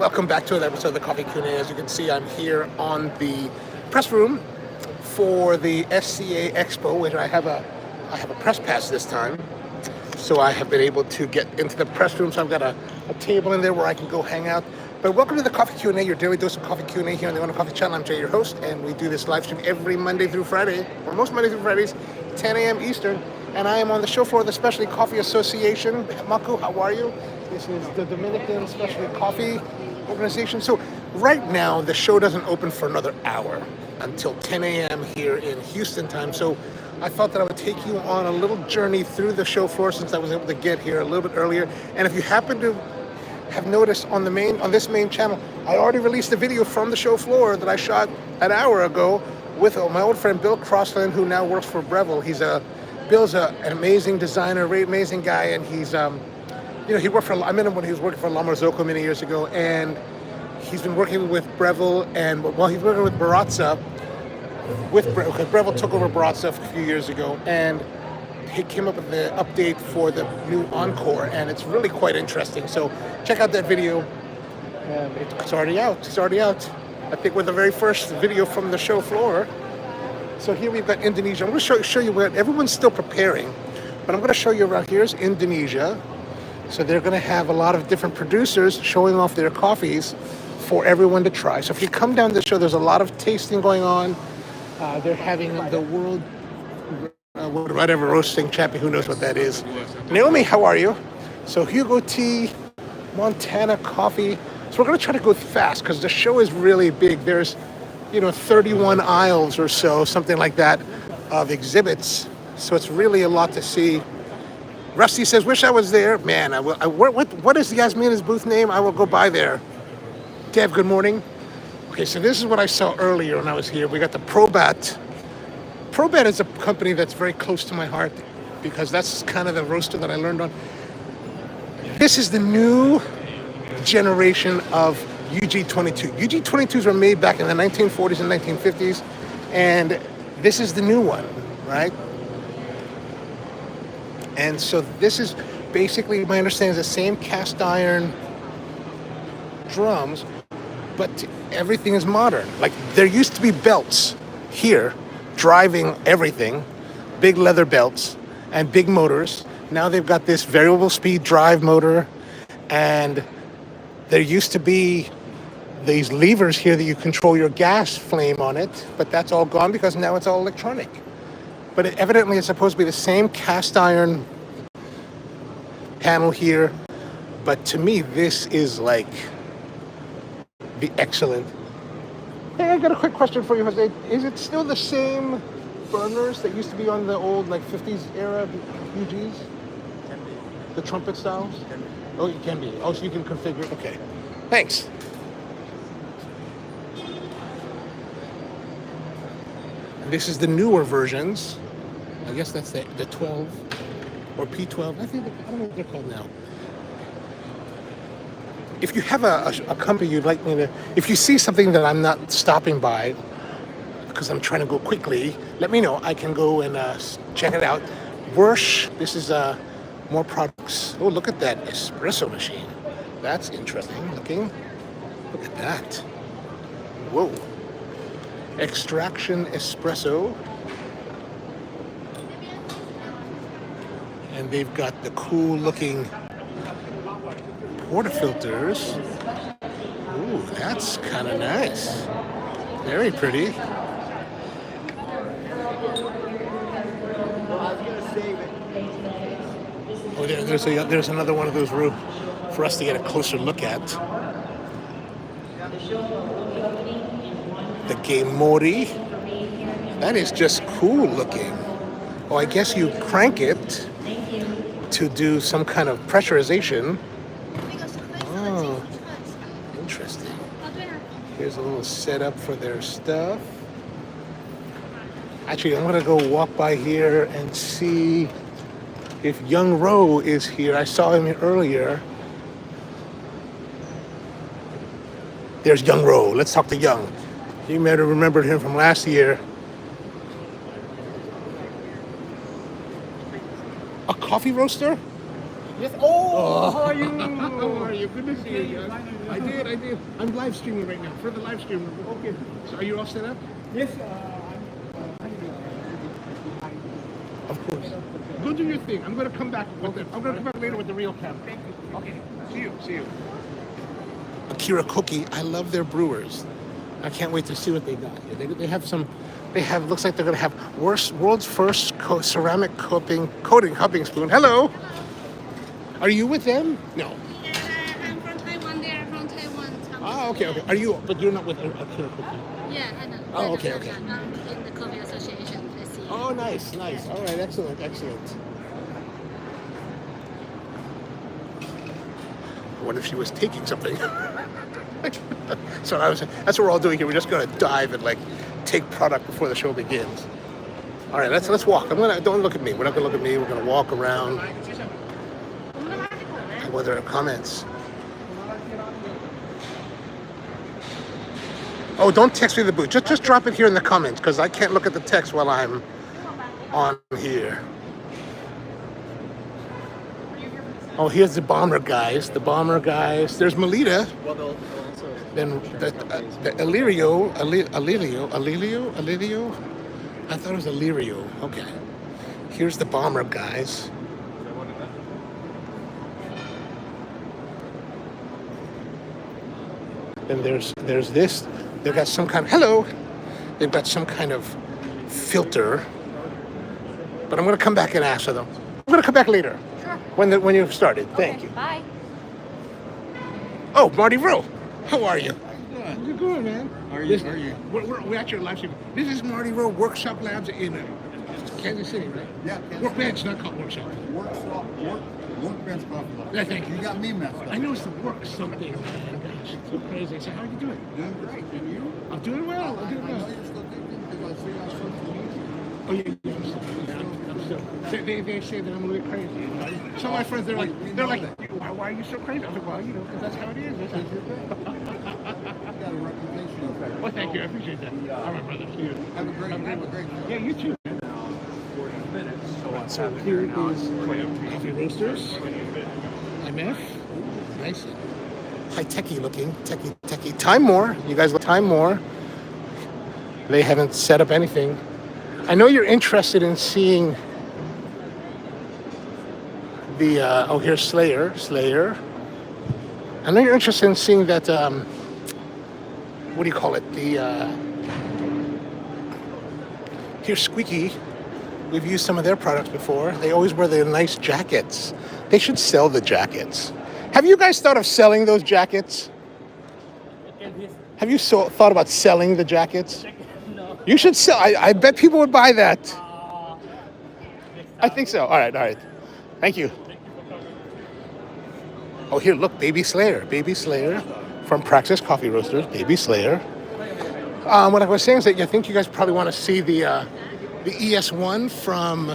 Welcome back to another episode of the Coffee Q&A. As you can see, I'm here on the press room for the SCA Expo, which I have a press pass this time. So I have been able to get into the press room. So I've got a table in there where I can go hang out. But welcome to the Coffee Q&A, your daily dose of Coffee Q&A here on the onocoffee channel. I'm Jay, your host, and we do this live stream every Monday through Friday, or most Mondays through Fridays, 10 a.m. Eastern. And I am on the show floor of the Specialty Coffee Association. Maku, how are you? This is the Dominican Specialty Coffee Organization. So right now, the show doesn't open for another hour until 10 a.m. here in Houston time. So I thought that I would take you on a little journey through the show floor since I was able to get here a little bit earlier. And if you happen to have noticed on this main channel, I already released a video from the show floor that I shot an hour ago with my old friend Bill Crossland, who now works for Breville. Bill's an amazing designer, very amazing guy, and he's he worked for, I met him when he was working for La Marzocco many years ago, and he's been working with Breville, and while he's working with Barista, because Breville took over Barista a few years ago, and he came up with the update for the new Encore, and it's really quite interesting. So check out that video. It's already out. I think we're the very first video from the show floor. So here we've got Indonesia. I'm going to show you where everyone's still preparing, but I'm going to show you around. Here's Indonesia. So they're going to have a lot of different producers showing off their coffees for everyone to try. So if you come down to the show, there's a lot of tasting going on. They're having the world, whatever, roasting champion, who knows what that is. Naomi, how are you? So Hugo Tea, Montana Coffee. So we're going to try to go fast because the show is really big. There's 31 aisles or so, something like that, of exhibits. So it's really a lot to see. Rusty says, wish I was there. Man, what is Yasmeena's booth name? I will go by there. Dev, good morning. Okay, so this is what I saw earlier when I was here. We got the Probat. Probat is a company that's very close to my heart because that's kind of the roaster that I learned on. This is the new generation of UG22. UG22s were made back in the 1940s and 1950s, and this is the new one, right? And so this is basically, my understanding, is the same cast iron drums, but everything is modern. Like, there used to be belts here driving everything, big leather belts and big motors. Now they've got this variable speed drive motor, and there used to be these levers here that you control your gas flame on it, but that's all gone because now it's all electronic. But evidently it's supposed to be the same cast iron panel here, but to me this is like the excellent. Hey, I got a quick question for you, Jose. Is it still the same burners that used to be on the old 50s era UGs? Can be. The trumpet styles? Can be. Oh, it can be. Oh, so you can configure. Okay. Thanks. This is the newer versions. I guess that's the 12 or P12. I don't know what they're called now. If you have a company you'd like me to, if you see something that I'm not stopping by because I'm trying to go quickly, let me know. I can go and check it out. Wirsh, this is more products. Oh, look at that espresso machine. That's interesting looking. Look at that. Whoa. Extraction espresso. And they've got the cool looking portafilters. Ooh, that's kind of nice. Very pretty. Oh, there's another one of those for us to get a closer look at. The Game Mori. That is just cool looking. Oh, I guess you crank it to do some kind of pressurization. Oh, interesting. Here's a little setup for their stuff. Actually, I'm gonna go walk by here and see if Young Roe is here. I saw him earlier. There's Young Roe. Let's talk to Young. You may have remembered him from last year. A coffee roaster? Yes. Oh, how are you? How are you? Good to see you. I did. I'm live streaming right now for the live stream. Okay. So are you all set up? Yes. Of course. Go do your thing. I'm gonna come back with it. I'm gonna come back later with the real camera. Thank you. Okay. See you. Akirakoki. I love their brewers. I can't wait to see what they got here. They have some. They have. Looks like they're gonna have world's first ceramic coating cupping spoon. Hello. Are you with them? No. Yeah, I'm from Taiwan. They are from Taiwan. Oh, okay. Are you? But you're not with Akirakoki. Yeah, I know. Oh, okay. I'm in the Coffee Association. SCA. Oh, nice. All right, excellent. I wonder if she was taking something. So that's what we're all doing here. We're just gonna dive and like take product before the show begins. All right, let's walk. Don't look at me. We're not gonna look at me. We're gonna walk around. What are the comments? Oh, don't text me the booth. Just drop it here in the comments because I can't look at the text while I'm on here. Oh, here's the bomber guys. There's Melita. Then the Illyrio. I thought it was Illyrio. Okay. Here's the bomber guys. Then there's this. They've got some kind of They've got some kind of filter. But I'm gonna come back and ask for them. I'm gonna come back later. Sure. When you've started. Thank you. Bye. Oh, Marty Roe. How are you? You're good, man. How are you? We're at your live stream. This is Marty Roe Workshop Labs in Kansas City, right? Yeah. Workbench, not called workshop. Workbench coffee. Yeah, thank you. You got me messed up. I know it's the work something, man. Gosh, it's so crazy. So how are you doing? Doing great. And you? I'm doing well. I know you're still thinking because I see you on social media. Oh yeah, I'm still. They say that I'm a little crazy. You know? Some of my friends, they're like, why are you so crazy? I'm like, well, you know, because that's how it is. You got a reputation of that. Well, thank you. I appreciate that. All right, brother. See you. Have a great show. Yeah, you too. 40 minutes, so what's So happening here here now is is Coffee Roasters. IMF. Nice. High techy looking. Techy. Time More. You guys look Time More. They haven't set up anything. I know you're interested in seeing the here's Slayer. I know you're interested in seeing that what do you call it? Here's Squeaky. We've used some of their products before. They always wear the nice jackets. They should sell the jackets. Have you guys thought of selling those jackets? Have you thought about selling the jackets? No. You should sell. I bet people would buy that. I think so. All right. Thank you. Oh, here, look, Baby Slayer from Praxis Coffee Roasters. Baby Slayer. What I was saying is that I think you guys probably want to see the ES1 from,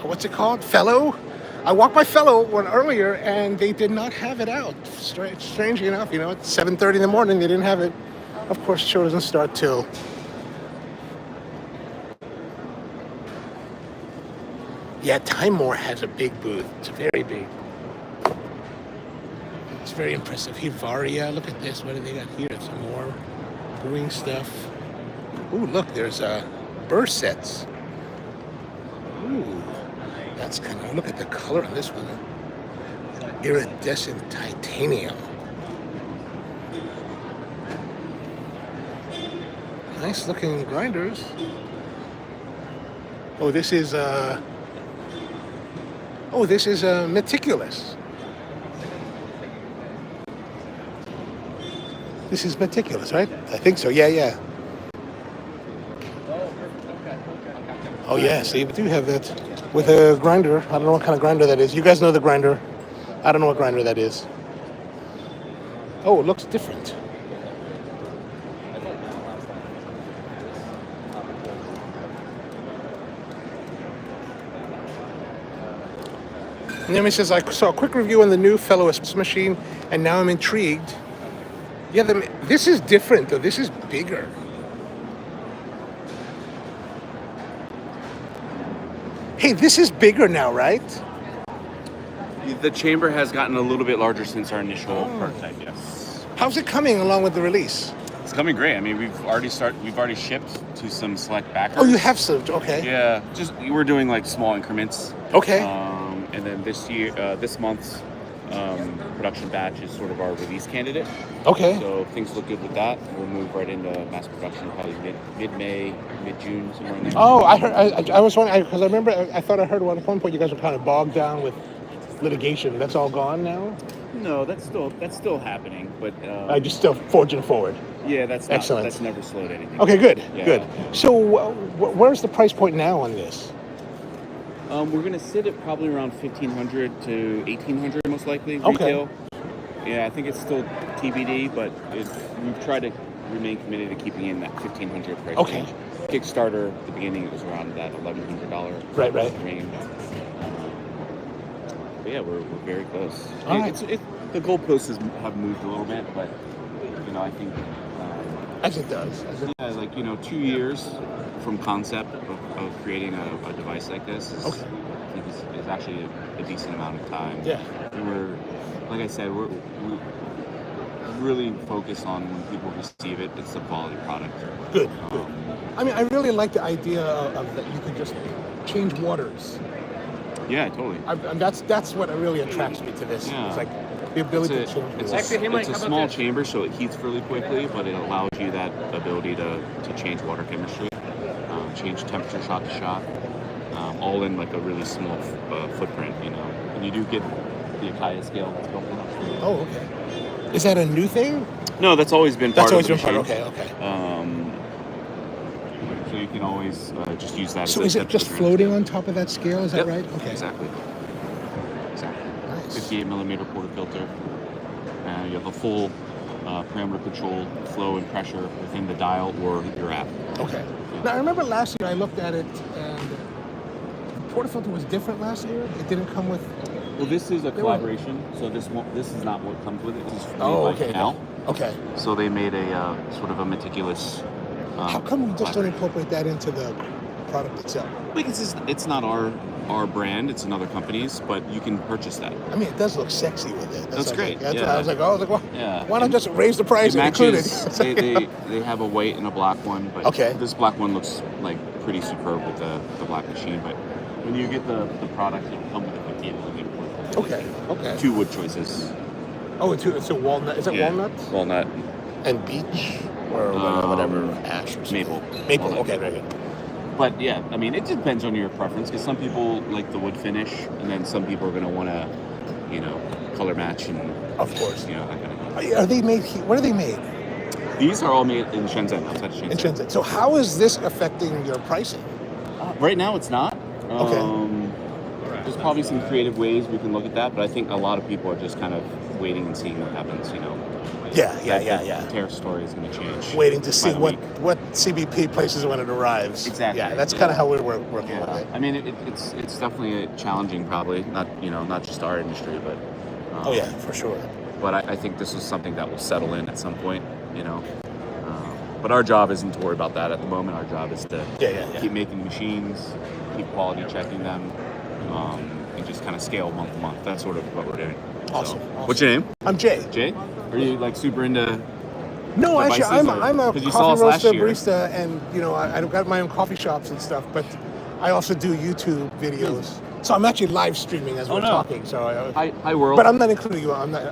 what's it called? Fellow. I walked by Fellow one earlier and they did not have it out. Strangely enough, it's 7:30 in the morning. They didn't have it. Of course, the show doesn't start till. Yeah, Time More has a big booth. It's very big. It's very impressive. Here, Vario. Look at this. What do they got here? Some more brewing stuff. Ooh, look, there's Burrsets. Ooh, that's kind of, look at the color on this one. Iridescent titanium. Nice looking grinders. Oh, this is Meticulous. This is Meticulous, right? I think so. Yeah. Oh yeah, see, we do have that with a grinder. I don't know what kind of grinder that is. You guys know the grinder. I don't know what grinder that is. Oh, it looks different. And then he says, I saw a quick review on the new Fellow Espresso machine, and now I'm intrigued. Yeah, this is different, though. This is bigger. Hey, this is bigger now, right? The chamber has gotten a little bit larger since our initial prototype. Yes. How's it coming along with the release? It's coming great. I mean, we've already shipped to some select backers. Oh, you have served. Okay. Yeah, just we're doing like small increments. Okay. And then this month's production batch is sort of our release candidate. Okay. So if things look good with that, we'll move right into mass production probably mid-May, mid-June, somewhere in there. Oh, I heard. I was wondering because I remember. I thought I heard at one point you guys were kind of bogged down with litigation. That's all gone now. No, that's still happening, but I just still forging forward. yeah, that's Excellent. That's never slowed anything. Okay, good, Yeah. good. So, where's the price point now on this? We're gonna sit at probably around 1,500 to 1,800 most likely Okay. retail. Yeah, I think it's still TBD, but we've tried to remain committed to keeping in that 1,500 price Okay. range. Kickstarter at the beginning it was around that $1,100 Right. range. But yeah, we're very close. All right. The goalposts have moved a little bit, but I think As it does. yeah, like 2 years from concept of creating a device like this is, Okay. I think is actually a decent amount of time. Yeah. And we're, like I said, we're really focused on when people receive it, it's a quality product. Good. Good. I mean, I really like the idea of that you could just change waters. Yeah, totally. And that's what really attracts me to this. Yeah. It's like the ability to change It's waters. a small chamber, so it heats really quickly, but it allows you that ability to change water chemistry, change temperature shot to shot, all in like a really small footprint, And you do get the Akaya scale that's built in. Oh, okay. Is that a new thing? No, that's always been part That's of always the been machine. part. Okay. So you can always just use that. So as is it just floating on top of that scale? Is that Yep, right? Okay. Exactly. Nice. 58 millimeter portafilter. You have a full parameter control, flow and pressure within the dial or your app. Okay. Now I remember last year I looked at it and the portafilter was different last year. It didn't come with. Well, this is a collaboration, so this is not what comes with it. This is made by Canal. Okay. So they made a sort of a meticulous. How come we just don't incorporate that into the product itself? Because it's not our brand; it's another company's, but you can purchase that. I mean, it does look sexy with it. That's great. Like, Yeah. I was like, well, Yeah. why not just raise the price It and include matches. it? They have a white and a black one, but Okay. this black one looks like pretty superb with the black machine. But when you get the product, it'll come with a 58 millimeter portfolio. Okay. 2 wood choices. Oh, it's a walnut. Is it Yeah. walnut? Walnut. And beech? Or whatever, ash or something. Maple. Maple, Walnut. okay, very good. But yeah, I mean, it depends on your preference because some people like the wood finish, and then some people are going to want to, color match and Of course. that kind of thing. Are they made here? Where are they made? These are all made in Shenzhen, outside of Shenzhen. In Shenzhen. So how is this affecting your pricing? Right now, it's not. Okay. There's probably some creative ways we can look at that, but I think a lot of people are just kind of waiting and seeing what happens. Yeah. The tariff story is going to change. Waiting to see by the what week. CBP places when it arrives. Exactly. Yeah, that's kind of how we're working with it. I mean, it's definitely challenging, probably not just our industry, but. Oh yeah, for sure. But I think this is something that will settle in at some point, But our job isn't to worry about that at the moment. Our job is to keep making machines, keep quality checking them, and just kind of scale month to month. That's sort of what we're doing. Awesome. What's your name? I'm Jay. Jay? Are you like super into? No, actually, devices, I'm a 'cause you saw us coffee last roaster year. barista, and I've got my own coffee shops and stuff. But I also do YouTube videos, so I'm actually live streaming as we're talking. So, Hi world. but I'm not including you. I'm not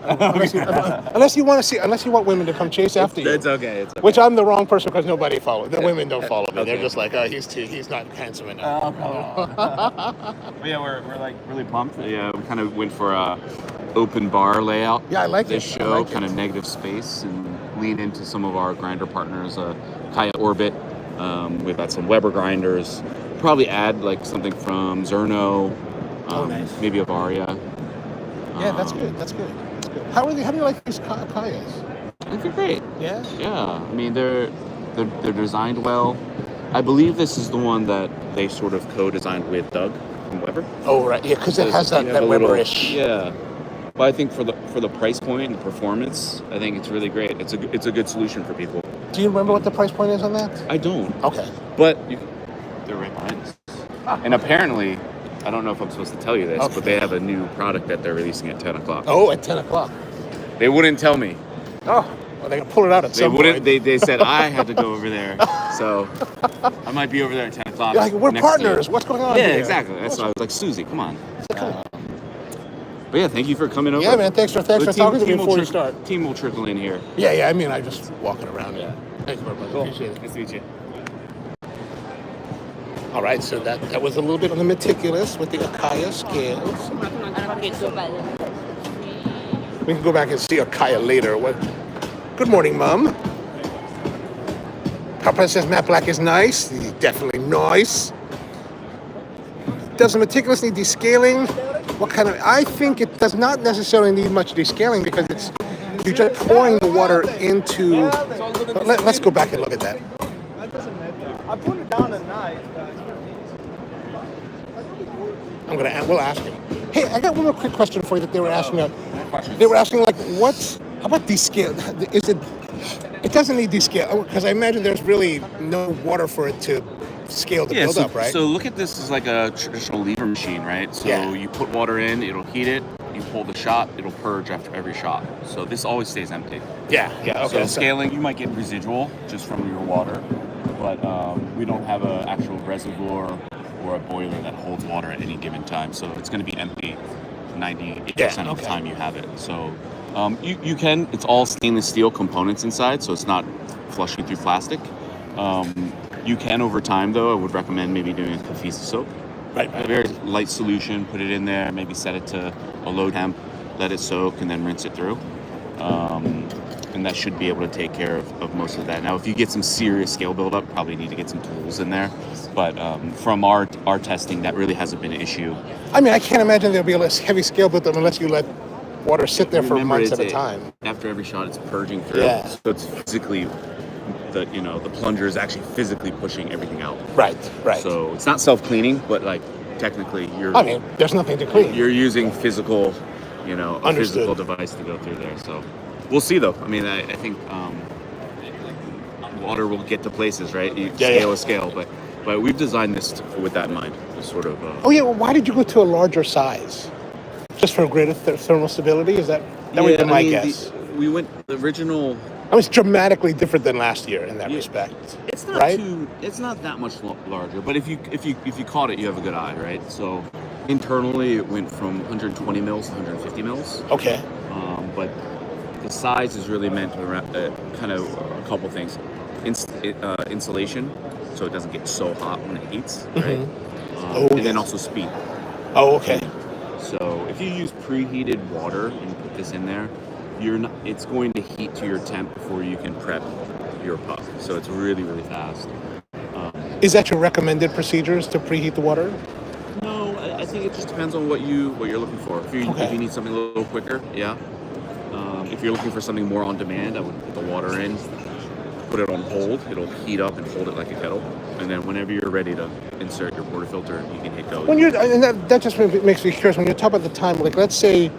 unless you want to see, unless you want women to come chase after you. It's okay. It's okay. Which I'm the wrong person because nobody follows. The women don't follow me. Okay. They're just like, oh, he's not handsome enough. But yeah, we're like really pumped. Yeah, we kind of went for a open bar layout. Yeah, I like this it. I show, like kind it. of negative space, and lean into some of our grinder partners, Kaya Orbit. We've got some Weber grinders. Probably add like something from Zerno. Nice. Maybe a Vario. Yeah, that's good. That's good. That's good. How do you like these Kayas? I think they're great. Yeah. Yeah, I mean they're designed well. I believe this is the one that they sort of co-designed with Doug from Weber. Oh right, yeah, because it has You have that a little- Weberish. Yeah, but I think for the price point and the performance, I think it's really great. It's a good solution for people. Do you remember what the price point is on that? I don't, Okay. but they're right behind us. And apparently, I don't know if I'm supposed to tell you this, but they have a new product that they're releasing at 10 o'clock. Oh, at 10 o'clock. They wouldn't tell me. Oh, well, they're gonna pull it out at some point. They said I had to go over there, so I might be over there at 10 o'clock. You're like, we're next partners. year. What's going on Yeah, here? exactly. That's why I was like, Susie, come on. But yeah, thank you for coming over. Yeah, man. Thanks for talking to me before you start. Team will trickle in here. Yeah. I mean, I'm just walking around. Yeah. Thank you very much. Cool. Appreciate it. Nice to meet you. All right, so that was a little bit on the Meticulous with the Akaya scales. We can go back and see Akaya later. Good morning, Mum. Papa says Matte Black is nice. He's definitely nice. Does the Meticulous need descaling? What kind of? I think it does not necessarily need much descaling because you're just pouring the water into. Let's go back and look at that. I put it down at night. We'll ask him. Hey, I got one more quick question for you that they were asking. They were asking like, how about descale? Is it? It doesn't need descale because I imagine there's really no water for it to scale to build up, right? So look at this as like a traditional lever machine, right? So you put water in, it'll heat it. You pull the shot, it'll purge after every shot. So this always stays empty. Yeah. Okay. So scaling, you might get residual just from your water, but we don't have an actual reservoir or a boiler that holds water at any given time. So it's going to be empty 98% of the time you have it. So you can, it's all stainless steel components inside, so it's not flushing through plastic. You can, over time though, I would recommend maybe doing a Caffeisa soak. Right. A very light solution, put it in there, maybe set it to a low temp, let it soak, and then rinse it through. And that should be able to take care of most of that. Now, if you get some serious scale buildup, probably need to get some tools in there. But from our testing, that really hasn't been an issue. I mean, I can't imagine there'll be a less heavy scale buildup unless you let water sit there for months at a time. After every shot, it's purging through. Yeah. So it's physically, the plunger is actually physically pushing everything out. Right. So it's not self-cleaning, but like technically there's nothing to clean. You're using physical, a Understood. physical device to go through there. So we'll see though. I mean, I think water will get to places, right? Scale is scale, but we've designed this with that in mind. Sort of. Well, why did you go to a larger size? Just for greater thermal stability? Is that would be my guess? We went the original. I mean, it's dramatically different than last year in that respect. It's not it's not that much larger, but if you caught it, you have a good eye, right? So internally, it went from 120 mils to 150 mils. Okay. But the size is really meant to kind of a couple things. Insulation, so it doesn't get so hot when it heats, right? And then also speed. Oh, okay. So if you use preheated water and put this in there, it's going to heat to your temp before you can prep your puck. So it's really, really fast. Is that your recommended procedures to preheat the water? No, I think it just depends on what you're looking for. If you need something a little quicker, yeah. If you're looking for something more on demand, I would put the water in, put it on hold. It'll heat up and hold it like a kettle. And then whenever you're ready to insert your portafilter, you can hit go. And that just makes me curious. When you talk about the time, like let's say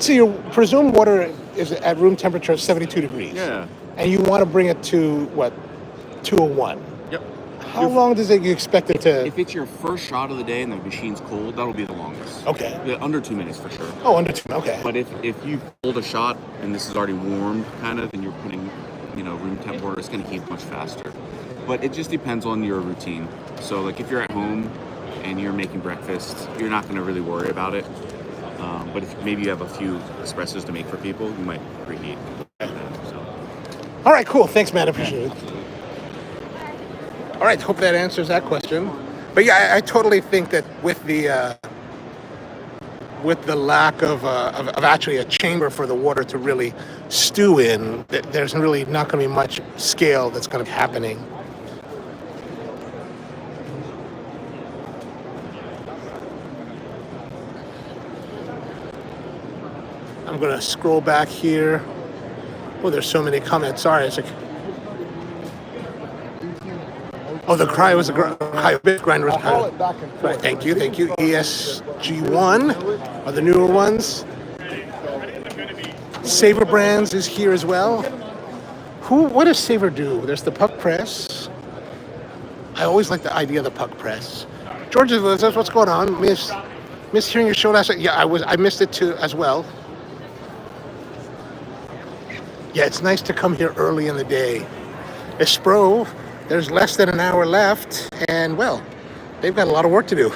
your presumed water is at room temperature 72 degrees. Yeah. And you want to bring it to 201. Yep. How long does you expect it to? If it's your first shot of the day and the machine's cold, that'll be the longest. Okay. Yeah, under 2 minutes for sure. Oh, under 2. Okay. But if you pulled a shot and this is already warmed, kind of, and you're putting, room temp water, it's going to heat much faster. But it just depends on your routine. So, like, if you're at home and you're making breakfast, you're not going to really worry about it. But if maybe you have a few espressos to make for people, you might preheat. All right, cool. Thanks, man. I appreciate it. All right, hope that answers that question. But yeah, I totally think that with the lack of actually a chamber for the water to really stew in, there's really not going to be much scale that's going to be happening. I'm going to scroll back here. Oh, there's so many comments. Sorry, it's like... Oh, the cry was a bit grinder was kind of... Right, thank you. ESG1 are the newer ones. Savor Brands is here as well. What does Savor do? There's the puck press. I always like the idea of the puck press. George says, what's going on? Miss hearing your show last night. Yeah, I missed it too as well. Yeah, it's nice to come here early in the day. Espro, there's less than an hour left, and well, they've got a lot of work to do.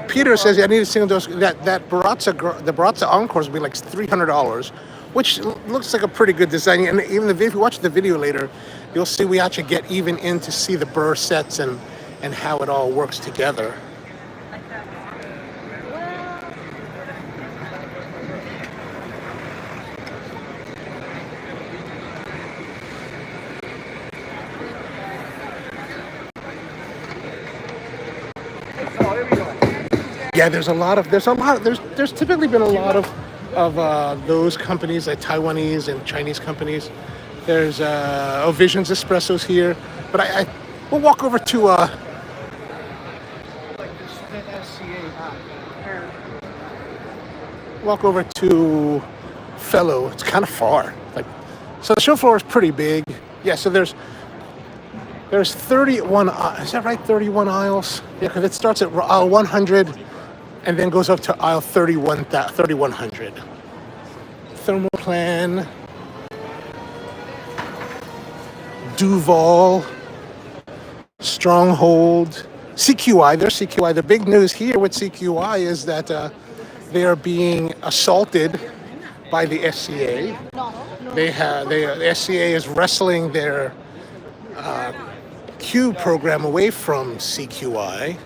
Peter says, I need a single dose. That Baratza, the Baratza Encores will be like $300, which looks like a pretty good design. And even if you watch the video later, you'll see we actually get even in to see the Burrsets and how it all works together. Yeah, there's typically been a lot of those companies, like Taiwanese and Chinese companies. There's Visions Espressos here, but we'll walk over to Fellow. It's kind of far. So the show floor is pretty big. Yeah, so there's 31. Is that right? 31 aisles. Yeah, because it starts at aisle 100. And then goes up to aisle 3100. Thermoplan, Duval, Stronghold, CQI. There's CQI. The big news here with CQI is that they are being assaulted by the SCA. The SCA is wrestling their Q program away from CQI.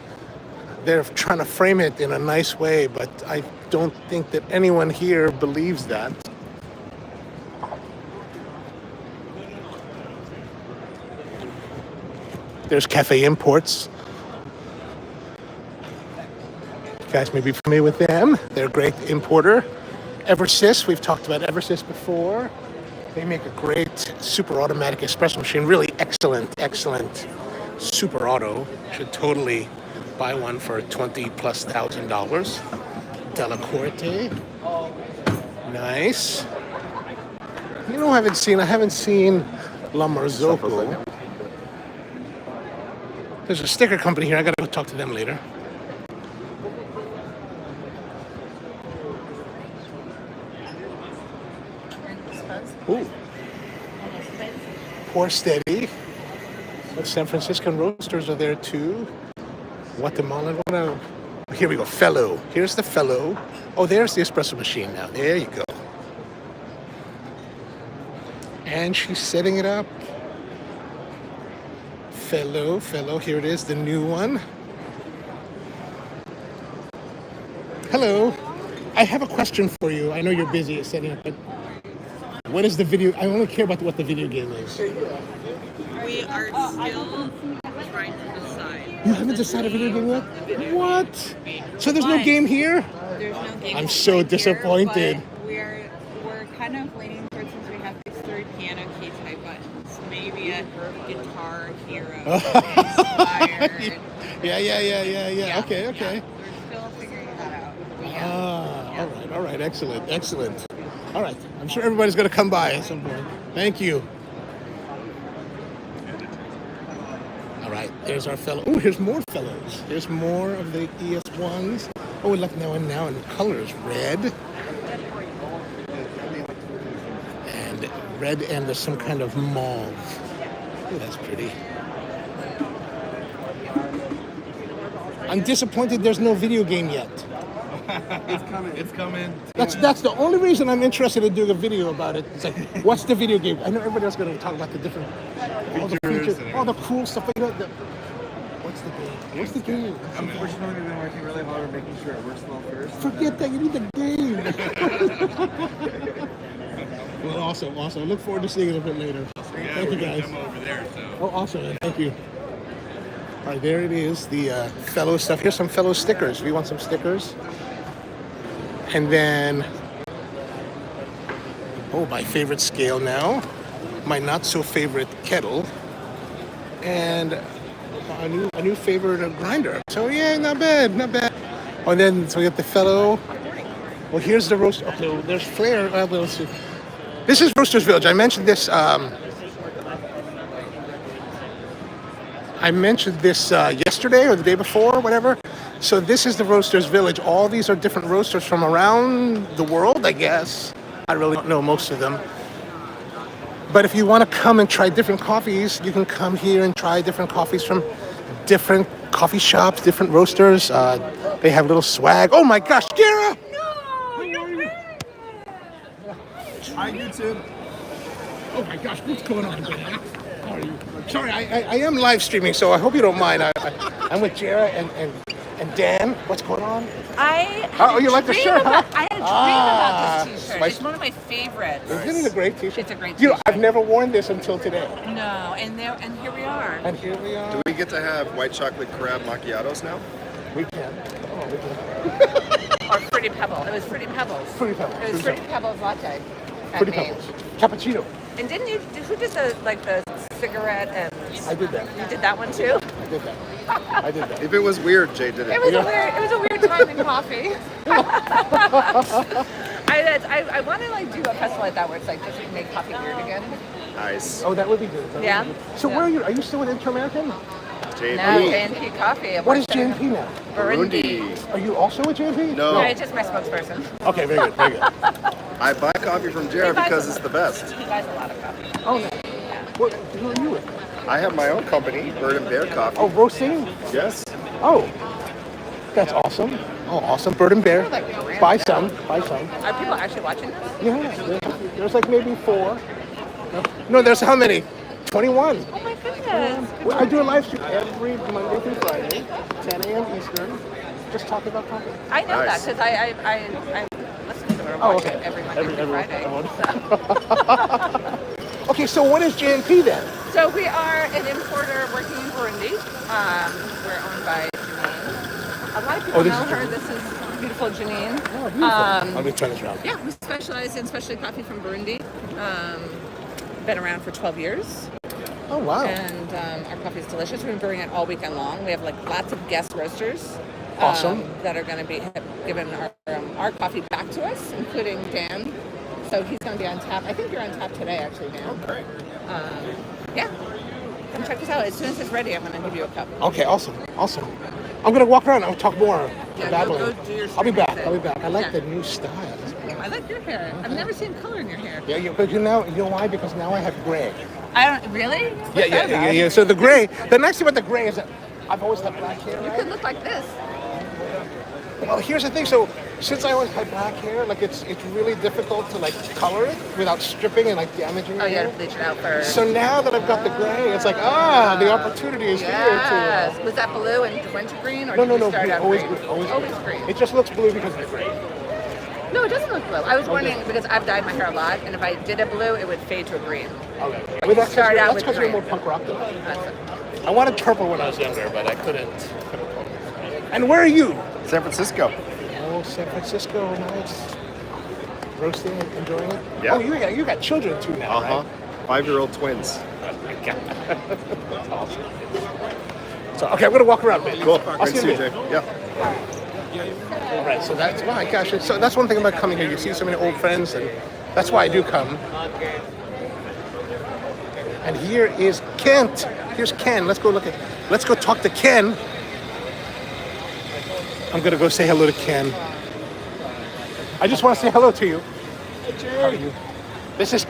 They're trying to frame it in a nice way, but I don't think that anyone here believes that. There's Cafe Imports. You guys may be familiar with them. They're a great importer. Eversys, we've talked about Eversys before. They make a great super automatic espresso machine. Really excellent super auto. Should totally buy one for $20,000+. Della Corte. Nice. You know, I haven't seen La Marzocco. There's a sticker company here. I gotta go talk to them later. Ooh. Pour Steady. The San Franciscan roasters are there too. Guatemalan. Here we go. Fellow. Here's the Fellow. Oh, there's the espresso machine now. There you go. And she's setting it up. Fellow. Here it is, the new one. Hello. I have a question for you. I know you're busy at setting up, but what is the video? I only care about what the video game is. We are still trying to decide. You haven't decided video game yet? What? So there's no game here? There's no game. I'm so disappointed. But we're kind of waiting for, since we have these 3 piano key type buttons, maybe a guitar hero inspired. Yeah. Okay. Yeah, we're still figuring that out. All right. Excellent. All right. I'm sure everybody's going to come by at some point. Thank you. All right. There's our Fellow. Oh, here's more Fellows. There's more of the ES1s. Oh, look now and the color is red. And there's some kind of mauve. Oh, that's pretty. I'm disappointed there's no video game yet. It's coming. That's the only reason I'm interested in doing a video about it. It's like, what's the video game? I know everybody else is going to talk about the different features, all the cool stuff. But what's the game? What's the game? Unfortunately, we've been working really hard on making sure it works well first. Forget that. You need the game. Well, awesome. I look forward to seeing it a bit later. Thank you, guys. Over there, so. Oh, awesome, man. Thank you. All right, there it is, the Fellow stuff. Here's some Fellow stickers. If you want some stickers. And then, my favorite scale now. My not so favorite kettle. And a new favorite grinder. So yeah, not bad. Oh, and then, so we got the Fellow. Well, here's the roast. Okay, well, there's Flair. Let's see. This is Roasters Village. I mentioned this. Yesterday or the day before, or whatever. So this is the Roasters Village. All these are different roasters from around the world, I guess. I really don't know most of them. But if you want to come and try different coffees, you can come here and try different coffees from different coffee shops, different roasters. They have little swag. Oh my gosh, Gerra! No, you're Hi, YouTube. Oh my gosh, what's going on, Gerra? How are you? Sorry, I am live streaming, so I hope you don't mind. I'm with Gerra and Dan. What's going on? I You like the shirt, huh? I had a dream about this t-shirt. It's one of my favorites. Isn't it a great t-shirt? It's a great You know, t-shirt. I've never worn this until today. No, and here we are. And here we are. Do we get to have white chocolate crab macchiatos now? We can. Oh, we can. Or Fruity Pebble. It was Fruity Pebbles. Fruity Pebbles. It was Fruity Pebbles latte. Fruity handmade. Pebbles. Cappuccino. And didn't you? Who did the cigarette and? I did that. You did that one too. I did that. I did that. If it was weird, Jay did it. It was a weird time in coffee. I want to like do a festival like that where it's like just make coffee weird again. Nice. Oh, that would be good. That would Yeah. be good. So where are you? Are you still with Inter-American? JP. Now JNP Coffee. What is JNP now? Burundi. Are you also with JNP? No. No, it's just my spokesperson. Okay, very good, very good. I buy coffee from Gerra because it's the best. He buys a lot of coffee. Oh, no. What, who are you with? I have my own company, Bird and Bear Coffee. Oh, roasting? Yes. Oh, that's awesome. Oh, awesome. Bird and Bear. Buy some. Buy some. Are people actually watching this? Yeah, there's like maybe 4. No, there's how many? 21. Oh my goodness. Well, I do a live stream every Monday through Friday, 10 a.m. Eastern, just talking about coffee. I know Nice. that because I listen to it or Oh, watch okay. it every Monday through Friday. Okay, so what is JNP then? So we are an importer working in Burundi. We're owned by Janine. A lot of people this know is her. Janine. This is beautiful Janine. Oh, beautiful. I'll be turning this around. Yeah, we specialize in specialty coffee from Burundi. Been around for 12 years. Oh, wow. And our coffee is delicious. We've been brewing it all weekend long. We have like lots of guest roasters. Awesome. That are going to be giving our coffee back to us, including Dan. So he's going to be on tap. I think you're on tap today, actually, Dan. Oh, great. Yeah. Come check us out. As soon as it's ready, I'm going to give you a cup. Okay, awesome, awesome. I'm gonna walk around. I'll talk more. Yeah, babbling. go do your I'll be back. streaming I'll be back. I like Yeah. the new style. I like your hair. I've never seen color in your hair. Yeah, but you know why? Because now I have gray. I don't really. Yeah. So the gray. The nice thing about the gray is that I've always had black hair. You Right? could look like this. Well, here's the thing. So since I always had black hair, like it's really difficult to like color it without stripping and like damaging your Oh, you hair. gotta bleach it out first. So now that I've got the gray, it's like the opportunity is here Yes. to. Was that blue and wintergreen, or No, did no, you no. start Green, out always green? green. Always green. green. It just looks blue because of the gray. No, it doesn't look blue. I was wondering because I've dyed my hair a lot, and if I did a blue, it would fade to a green. Okay. Well, that's Start out with because you're green. more punk rock than I am. That's I wanted purple when I was younger, but I couldn't. And where are you? San Francisco. Oh, San Francisco, nice. Roasting, enjoying it. Yeah. Oh, you got children too now, right? 5-year-old twins. Oh my God. That's awesome. So, okay, I'm gonna walk around, man. Cool. I'll Great see to see you you, later. Jay. Yeah. All right, so that's my gosh. So that's one thing about coming here. You see so many old friends, and that's why I do come. And here is Kent. Here's Ken. Let's go talk to Ken. I'm gonna go say hello to Ken. I just want to say hello to you. How are you? This is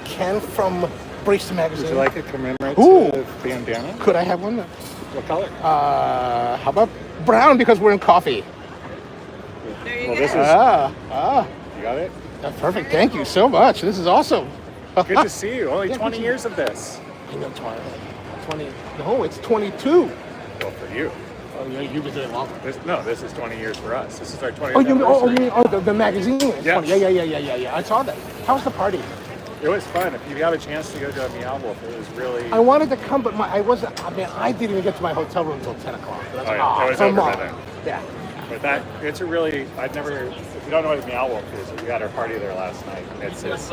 Ken from Barista magazine. Would you like a commemorative Ooh. bandana? Could I have one? What color? How about brown because we're in coffee? There you Well, go. this is. You got it? Perfect. Thank you so much. This is awesome. Good to see you. Only Yeah, 20 good to- years of this. I know 20. No, it's 22. Well, for you. Oh, yeah, you've been doing longer. This is 20 years for us. This is our 20th Oh, you anniversary. mean the magazine? It's Yes. funny. Yeah. I saw that. How was the party? It was fun. If you have a chance to go to a Meow Wolf, it was really. I wanted to come, but I didn't even get to my hotel room until 10 o'clock. That's Oh, yeah. It was come over on. by then. Yeah. But it's a really. If you don't know what a Meow Wolf is, we had our party there last night. It's this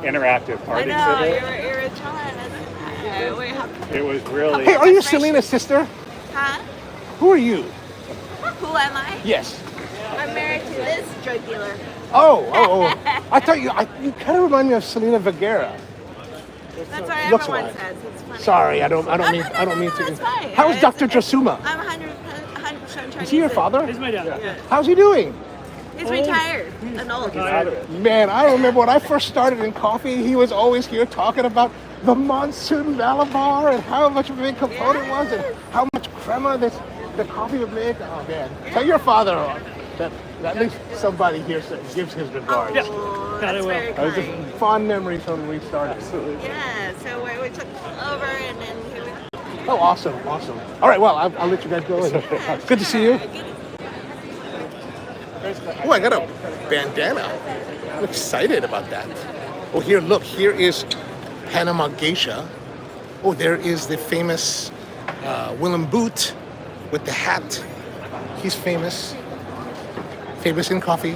interactive art exhibit. You're a child. Wait, how It was really. Hey, are you Selena's sister? Huh? Who are you? Who am I? Yes. I'm married to this drug dealer. Oh. I thought you kind of remind me of Selena Vergara. That's what Looks everyone like. says. It's funny. Sorry, I don't mean to. It's fine. How's Dr. Drasuma? I'm 100% Chinese. Is he your father? Here's my dad. Yeah. How's he doing? He's retired and old. Man, I remember when I first started in coffee, he was always here talking about the Monsoon Malabar and how much of a big component it was and how much crema the coffee would make. Oh man, tell your father that at least somebody here gives his regards. Oh, God, I that's will. very That was just kind. fond memories when we started. Yeah, so we took over and then here we Oh, awesome. All right, well, I'll let you guys go. Good to see you. Oh, I got a bandana. I'm excited about that. Oh, here is Panama Geisha. Oh, there is the famous Willem Boot with the hat. He's famous in coffee.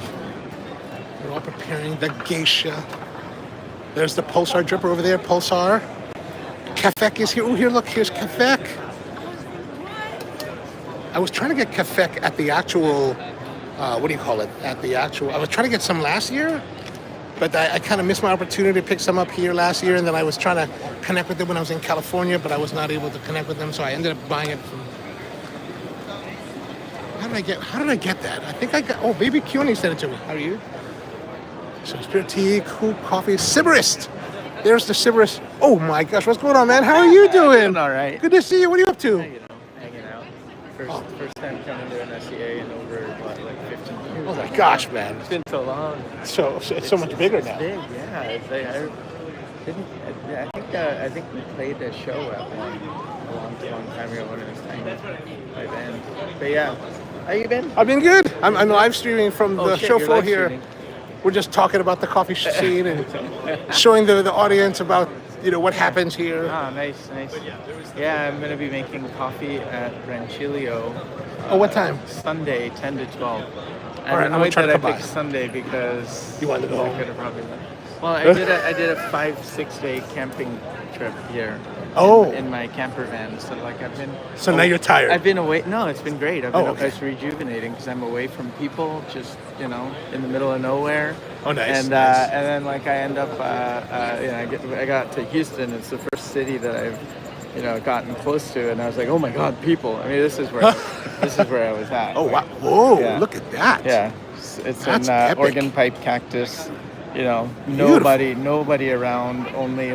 We're all preparing the geisha. There's the Pulsar dripper over there, Pulsar. Cafec is here. Oh, here, look, here's Cafec. I was trying to get Cafec at the actual, I was trying to get some last year, but I kind of missed my opportunity to pick some up here last year, and then I was trying to connect with them when I was in California, but I was not able to connect with them, so I ended up buying it from... How did I get that? I think I got... Oh, Baby Cuny sent it to me. How are you? So spirit tea, cool coffee, Sibarist. There's the Sibarist. Oh my gosh, what's going on, man? How are you doing? All right. Good to see you. What are you up to? Hanging out. First time coming to an SCA in over like 15 years. Oh my gosh, man. It's been so long. So it's so much bigger now. Big, yeah. I think we played a show at one a long time ago when it was tiny by then. But yeah, how you been? I've been good. I'm live streaming from the show you're floor live here. streaming. We're just talking about the coffee scene and showing the audience about what happens here. Ah, nice. Yeah, I'm gonna be making coffee at Ranchilio. Oh, what time? Sunday, 10 to 12. All right, I'm I'm gonna annoyed try to that I come by. picked Sunday because You wanted to go I home. could have probably went. Well, I did a 5-6 day camping trip here. Oh. In my camper van, so like I've been. So now you're tired. I've been away. No, it's been great. Okay. It's rejuvenating because I'm away from people, just in the middle of nowhere. Oh, nice. And nice. and then like I end up, I got to Houston. It's the first city that I've, gotten close to, and I was like, oh my God, people. I mean, this is where I was at. Oh, like, wow. Whoa, yeah. look at that. Yeah, it's That's an epic. organ pipe cactus. Nobody around. Only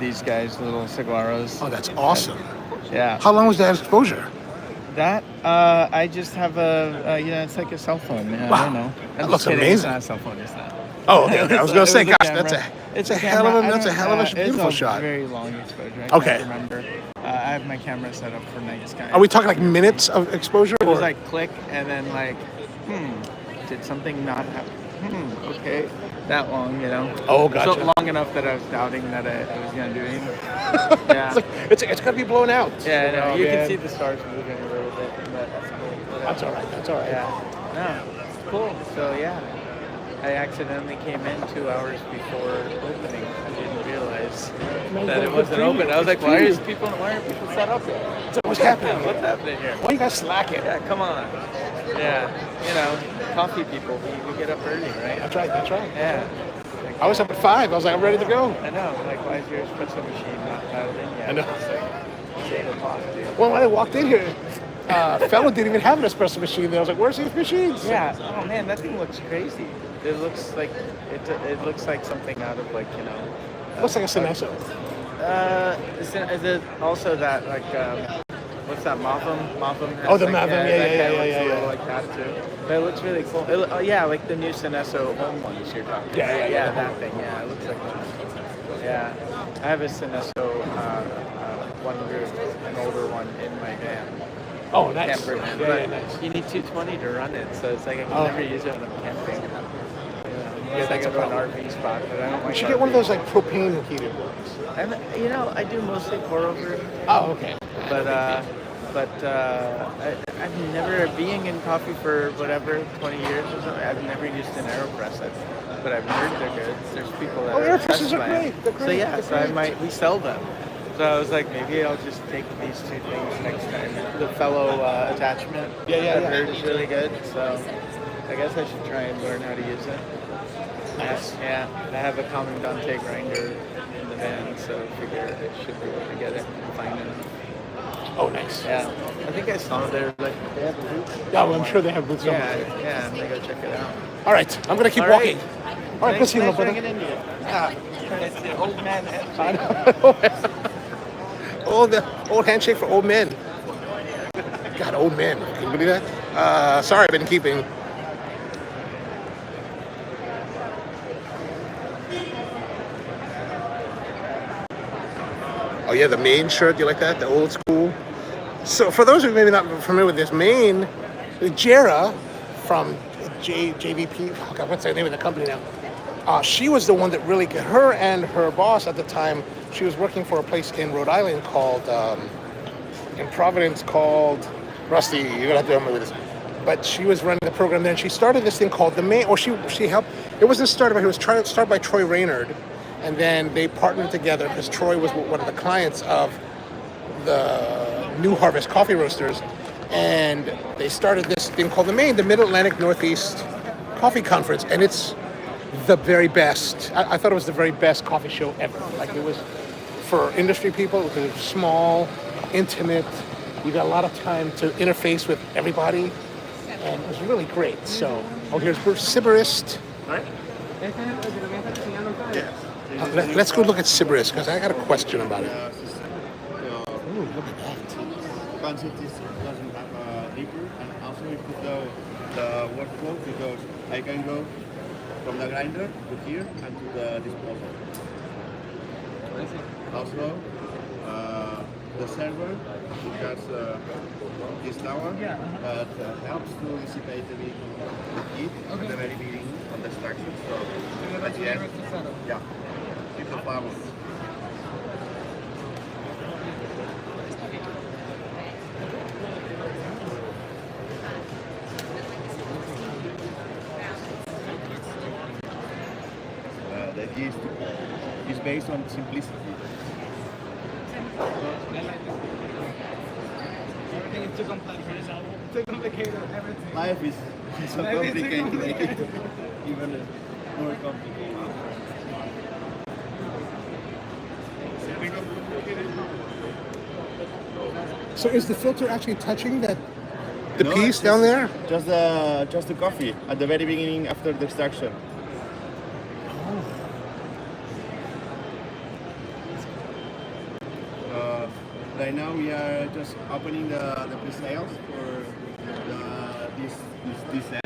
these guys, little saguaros. Oh, that's awesome. Yeah. How long was that exposure? That I just have it's like a cell phone. Yeah, Wow. I don't know. That I'm looks just kidding. amazing. It's not a cell phone. It's not. Oh, okay. I was gonna say, It was gosh, a that's camera. a hell of a beautiful it's shot. a very long exposure. I Okay. can't remember. I have my camera set up for night sky. Are we talking like minutes of exposure? It was or- like click and then did something not happen? Okay, that long, Oh, gotcha. So long enough that I was doubting that I was gonna do anything. Yeah. it's gonna be blown out. Yeah, I know. You man. can see the stars moving a little bit, but that's cool. That's all right. That's all right. Yeah. No, it's cool. So yeah, I accidentally came in 2 hours before opening. I didn't realize that it wasn't open. I was like, why aren't people set up here? What's happening? What's happening here? Why are you guys slacking? Yeah, come on. Yeah, coffee people, we get up early, right? That's right. That's right. Yeah. I was up at 5. I was like, I'm ready to go. I know. Like, why is your espresso machine not dialed in yet? I know. It's like 8 o'clock, dude. Well, when I walked in here, fellow didn't even have an espresso machine there. I was like, where's these machines? Yeah. Oh man, that thing looks crazy. It looks like it looks like something out of It looks like a Sinesso. Is it also that what's that Mavum? Oh, the Mavum, yeah. Like that too. But it looks really cool. Like the new Sinesso home ones you're talking about. Yeah, that thing. Yeah, it looks like that. Yeah, I have a Sinesso one group, an older one in my van. Oh, nice. Camper van. Yeah, But nice. you need 220 to run it, so it's like I can never use it when I'm camping. Yeah, I that's go a to an problem. RV spot, but I don't like You should get one of those RVs. like propane heated ones. I do mostly pour over, Oh, okay. but I've never, being in coffee for 20 years or something, I've never used an AeroPress. But I've heard they're good. There's people that are AeroPresses impressed are by great. They're them. great. So yeah, They're great. we sell them. So I was like, maybe I'll just take these two things next time. The fellow attachment, I've heard is really good. So I guess I should try and learn how to use it. Nice. Yeah, I have a Commandante grinder in the van, so I figure I should be able to get it fine enough. Oh, nice. Yeah, I think I saw there like they have a booth. Yeah, well, I'm sure they have booths. Yeah, I'm gonna go check it out. All right, I'm gonna keep All walking. right. All right, good seeing you, Nice brother. bringing in you. Yeah, it's the old man I handshake. know. Old handshake for old men. God, old men. Can you believe that? Sorry, I've been keeping. Oh yeah, the Maine shirt. You like that? The old school. So for those who may not be familiar with this, Maine, Gerra from JVP. Oh God, what's the name of the company now? She was the one that really, her and her boss at the time, she was working for a place in Rhode Island called, in Providence called, Rusty, you're gonna have to help me with this. But she was running the program there, and she started this thing called the Maine, or she helped, it wasn't started by, it was started by Troy Raynard, and then they partnered together because Troy was one of the clients of the New Harvest Coffee Roasters, and they started this thing called the Maine, the Mid-Atlantic Northeast Coffee Conference, and it's the very best. I thought it was the very best coffee show ever. Like, it was for industry people because it was small, intimate. You got a lot of time to interface with everybody, and it was really great. So, oh, here's Sibarist. Let's go look at Sibarist because I got a question about it. Ooh, look at that. Concept is doesn't have a lever, and also we put the workflow because I can go from the grinder to here and to the disposal. Also, the server has this tower that helps to dissipate a bit the heat at the very beginning of the extraction. So at the end, yeah, keep the power. The idea is based on simplicity. Everything is too complex. Too complicated. Everything. Life is so complicated, even more complicated. So is the filter actually touching the No, piece it's down there? Just the coffee at the very beginning after the extraction. Right now we are just opening the pre-sales for this set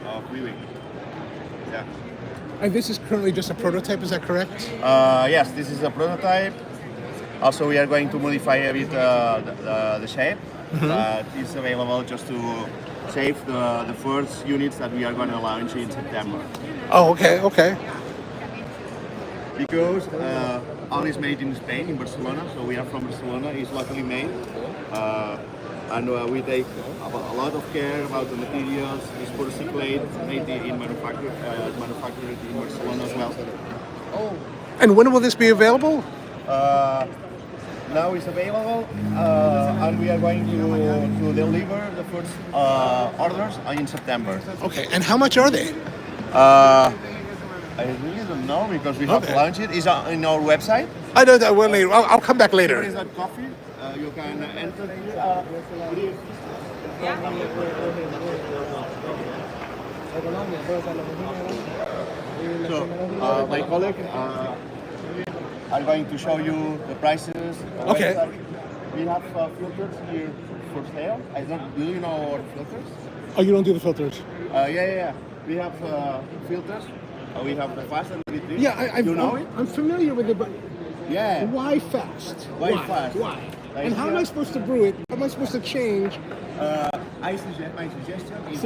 of brewing. Yeah. And this is currently just a prototype, is that correct? Yes, this is a prototype. Also, we are going to modify a bit the shape. But it's available just to save the first units that we are going to launch in September. Oh, okay. Because all is made in Spain, in Barcelona, so we are from Barcelona, it's locally made. And we take a lot of care about the materials. It's porcelain made in manufactured in Barcelona as well. And when will this be available? Now it's available, and we are going to deliver the first orders in September. Okay, and how much are they? I really don't know because we have launched it. It's on our website. I know that well later. I'll come back later. Coffee. You can enter here. So my colleague are going to show you the prices. Okay. We have filters here for sale. Do you know our filters? Oh, you don't do the filters? Yeah. We have filters. We have the fast and the deep. Yeah, you know it? I'm familiar with it, but yeah. why fast? Why fast? Why? Like, And how am I supposed to brew it? How am I supposed to change? my suggestion is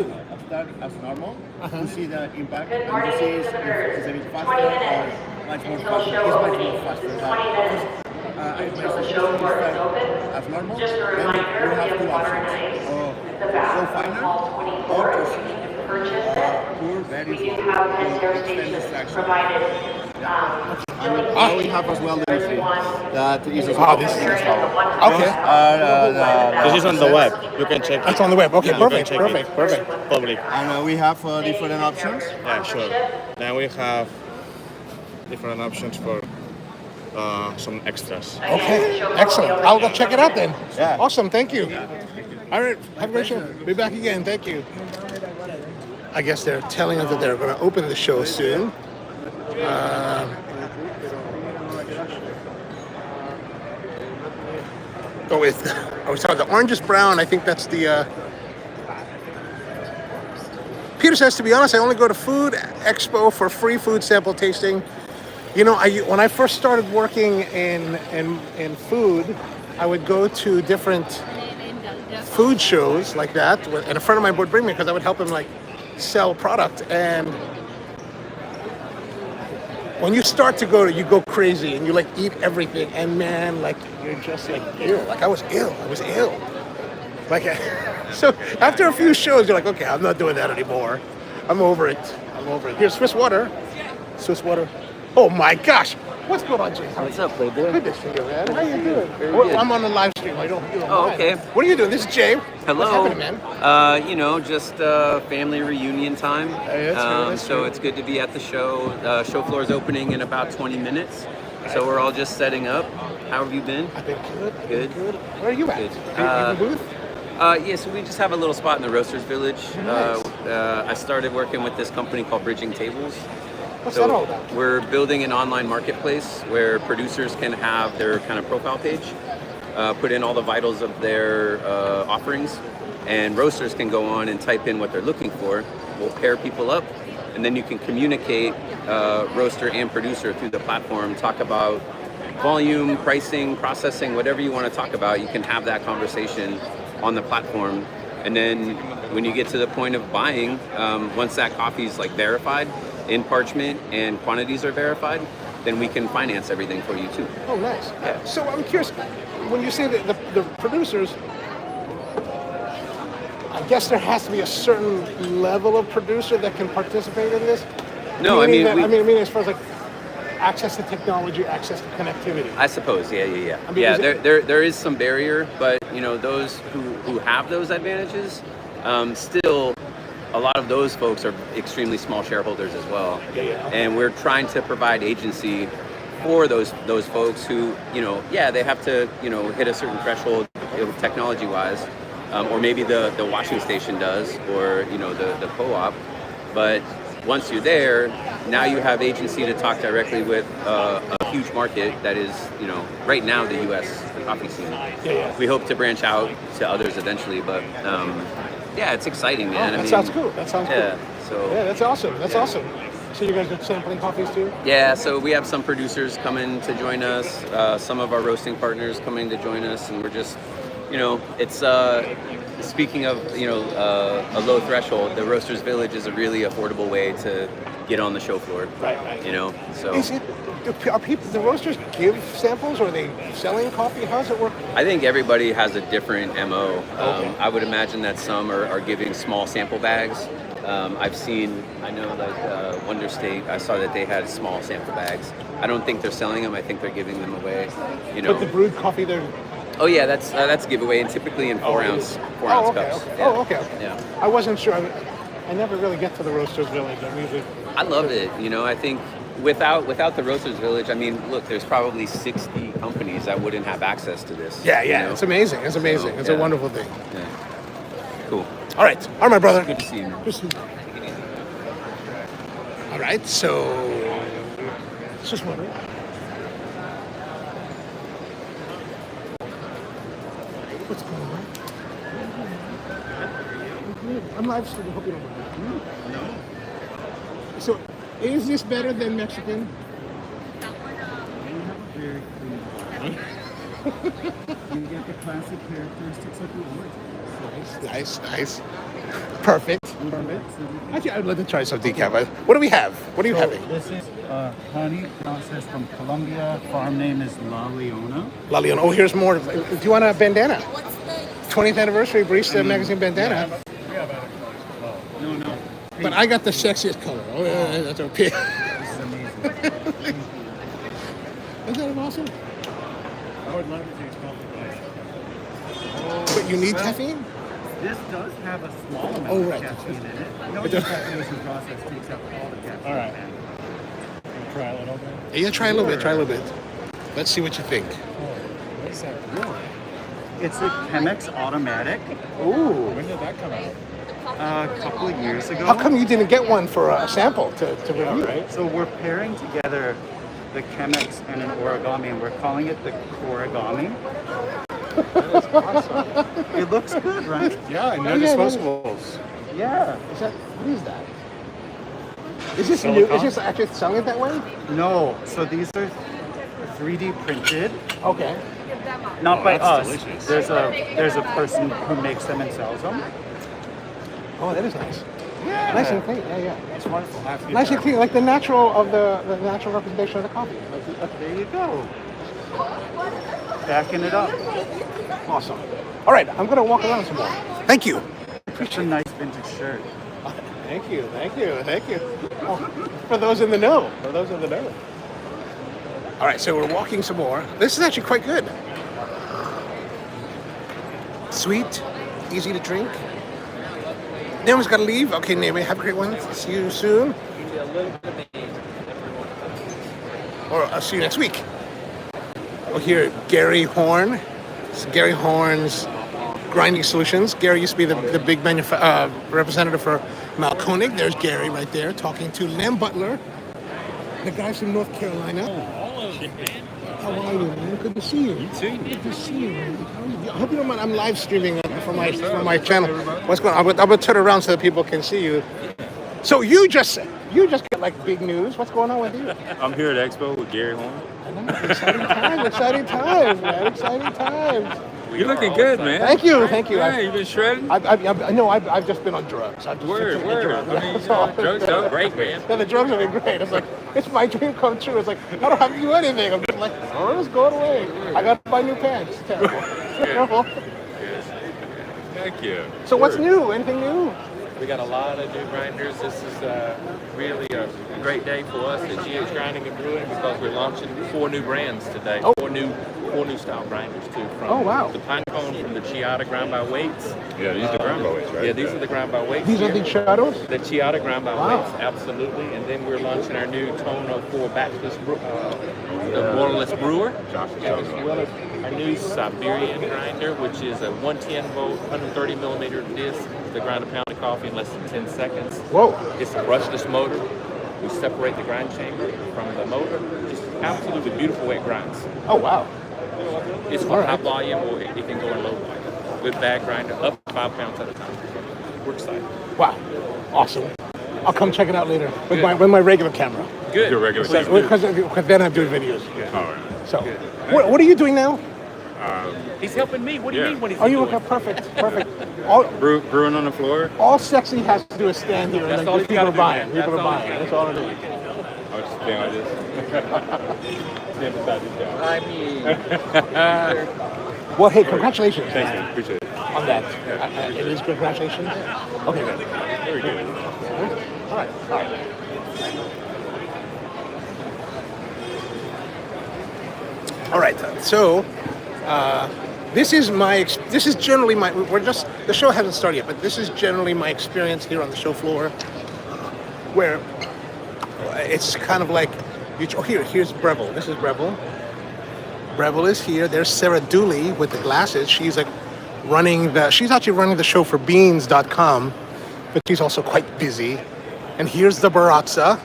start as normal to see the impact and to see if it's a bit faster or much more faster. It's much more faster. My suggestion is start as normal. Then you have two options: go finer or pour very slow to extend the extraction. Yeah. And now we have as well the free. That is also this is okay. This is on the web. You can check That's it. on the web. Okay, Yeah, you can perfect, check perfect, it. perfect. Public. And we have different options. Yeah, sure. Now we have different options for some extras. Okay, excellent. I'll go check it out then. Yeah. Awesome, thank you. All right, have a great show. Be back again, thank you. I guess they're telling us that they're going to open the show soon. Sorry, the orange is brown. I think that's the... Peter says, to be honest, I only go to Food Expo for free food sample tasting. You know, when I first started working in food, I would go to different food shows like that, and a friend of mine would bring me because I would help him like sell product. And when you start to you go crazy and you like eat everything, and man, like you're just like ill. Like I was ill. Like so after a few shows, you're like, okay, I'm not doing that anymore. I'm over it. Here's Swiss water. Oh my gosh. What's going on, Jason? What's up, Playboy? Good to see you, man. How you doing? Very good. I'm on the live stream. I don't mind. okay. What are you doing? This is Jay. Hello. What's happening, man? Just family reunion time. That's so true. it's good to be at the show. Show floor is opening in about 20 minutes. So we're all just setting up. How have you been? I've been good. Good. Where are you at? Good. You in the booth? So we just have a little spot in the Roasters Village. Nice. I started working with this company called Bridging Tables. What's that all about? We're building an online marketplace where producers can have their kind of profile page, put in all the vitals of their offerings, and roasters can go on and type in what they're looking for. We'll pair people up, and then you can communicate roaster and producer through the platform, talk about volume, pricing, processing, whatever you want to talk about. You can have that conversation on the platform. And then when you get to the point of buying, once that coffee is like verified in parchment and quantities are verified, then we can finance everything for you too. Oh, nice. Yeah. So I'm curious, when you say that the producers, I guess there has to be a certain level of producer that can participate in this? No, Meaning I mean, as far as like access to technology, access to connectivity. I suppose, yeah. I mean, Yeah, is it- there is some barrier, but those who have those advantages, still, a lot of those folks are extremely small shareholders as well. Yeah. And we're trying to provide agency for those folks who, they have to, hit a certain threshold technology-wise, or maybe the washing station does, or the co-op. But once you're there, now you have agency to talk directly with a huge market that is, right now the U.S. coffee scene. Yeah. We hope to branch out to others eventually, but yeah, it's exciting, man. That sounds cool. Yeah, so Yeah, that's awesome. That's awesome. So you guys are sampling coffees too? yeah, so we have some producers coming to join us, some of our roasting partners coming to join us, and we're just, it's speaking of a low threshold. The Roasters Village is a really affordable way to get on the show floor. Right. So Is it? Are the roasters give samples, or are they selling coffee? How does it work? I think everybody has a different MO. I would imagine that some are giving small sample bags. I know like Wonder State, I saw that they had small sample bags. I don't think they're selling them. I think they're giving them away. But the brewed coffee, they're... Oh yeah, that's a giveaway, and typically in 4-ounce cups. Okay. Yeah. Oh, okay. Yeah. I wasn't sure. I never really get to the Roasters Village. I love it. I think without the Roasters Village, I mean, look, there's probably 60 companies that wouldn't have access to this. Yeah. It's amazing. It's amazing. So, it's yeah. a wonderful thing. Yeah. Cool. All right, my brother. Good to see you. Good to see you. All right, so it's just wondering. What's going on? I'm live streaming. Hope you don't mind. No. So, is this better than Mexican? You get the classic characteristics of the wood. Nice. Perfect. Actually, I'd like to try some decaf. What do we have? What are you having? This is honey processed from Colombia. Farm name is La Leona. La Leona. Oh, here's more. Do you want a bandana? 20th anniversary Barista magazine bandana. No. But I got the sexiest color. Oh, yeah, that's okay. This is amazing. Isn't that awesome? I would love to taste coffee. But you need caffeine? This does have a small amount Oh, of right. caffeine in it. No, It the does. caffeination process takes up all the caffeine. All right. Try a little bit. Yeah, try a little bit. Try a little bit. Let's see what you think. What's that? It's a Chemex automatic. Ooh. When did that come out? A couple of years ago. How come you didn't get one for a sample to review? Right? So we're pairing together the Chemex and an origami, and we're calling it the Korigami. It looks good, right? Yeah, and no yeah, disposables. Yeah. Is that, what is that? Is this new? Is this actually selling it that way? No. So these are 3D printed. Okay. Not by us. delicious. There's a person who makes them and sells them. Oh, that is nice. Yeah. Nice and clean. Yeah, yeah. It's wonderful. Nice and clean, like the natural of the natural representation of the coffee. There you go. Backing it up. Awesome. All right, I'm gonna walk around some more. Thank you. It's a nice vintage shirt. Thank you. Thank you. Thank you. Oh, for those in the know. For those in the know. All right, so we're walking some more. This is actually quite good. Sweet, easy to drink. Naomi's got to leave. Okay, Naomi, have a great one. See you soon. Or I'll see you next week. Oh, here, Gary Horne. It's Gary Horne's Grinding Solutions. Gary used to be the big representative for Malkonig. There's Gary right there talking to Lem Butler, the guys from North Carolina. How are you, man? Good to see you. You too. Good to see you, man. I hope you don't mind. I'm live streaming from my channel. What's going on? I'm gonna turn around so that people can see you. So you just get like big news. What's going on with you? I'm here at Expo with Gary Horne. Exciting times, man. Exciting times. You're looking good, man. Thank you. Yeah, you've been shredding? I've just been on drugs. Word. Drugs. I mean, That's all. drugs are great, man. Yeah, the drugs have been great. It's like, it's my dream come true. It's like, I don't have to do anything. I'm just like, oh, it's going away. I got to buy new pants. Terrible. Terrible. Thank you. So what's new? Anything new? We got a lot of new grinders. This is really a great day for us at GH Grinding and Brewing because we're launching 4 new brands today. Oh. 4 new style grinders too. From Oh, wow. the Pinecone, from the Chiata grind by weights. Yeah, these are the grind by weights, right? Yeah, these are the grind by weights. These are the shadows? The Chiata grind by Wow. weights, absolutely. And then we're launching our new Tono 4 batchless the borderless brewer, as well as our new Siberian grinder, which is a 110 volt, 130 millimeter disc to grind a pound of coffee in less than 10 seconds. Whoa. It's a brushless motor. We separate the grind chamber from the motor. Just absolutely beautiful way it grinds. Oh, wow. It's All for right. high volume or it can go in low volume. With bag grinder, up 5 pounds at a time. We're excited. Wow. Awesome. I'll come check it out later with my regular camera. Good. Your regular Because then I'm doing videos. All right. So, what are you doing now? He's helping me. What do you Yeah. mean? What is Oh, he you doing? look perfect. Perfect. All Brewing on the floor. sexy has to do is stand here That's and all then he's people gotta are do, buying. man. People are That's all buying. he's That's all it is. I was just staying like this. Stand beside this guy. I mean, Well, hey, congratulations Thanks, man. Appreciate it. on that. It is congratulations. Okay, good. Very good. All right. All right. So, this is generally my. The show hasn't started yet, but this is generally my experience here on the show floor, where it's kind of like, here's Breville. This is Breville. Breville is here. There's Sarah Dooley with the glasses. She's actually running the show for beans.com, but she's also quite busy. And here's the Baratza.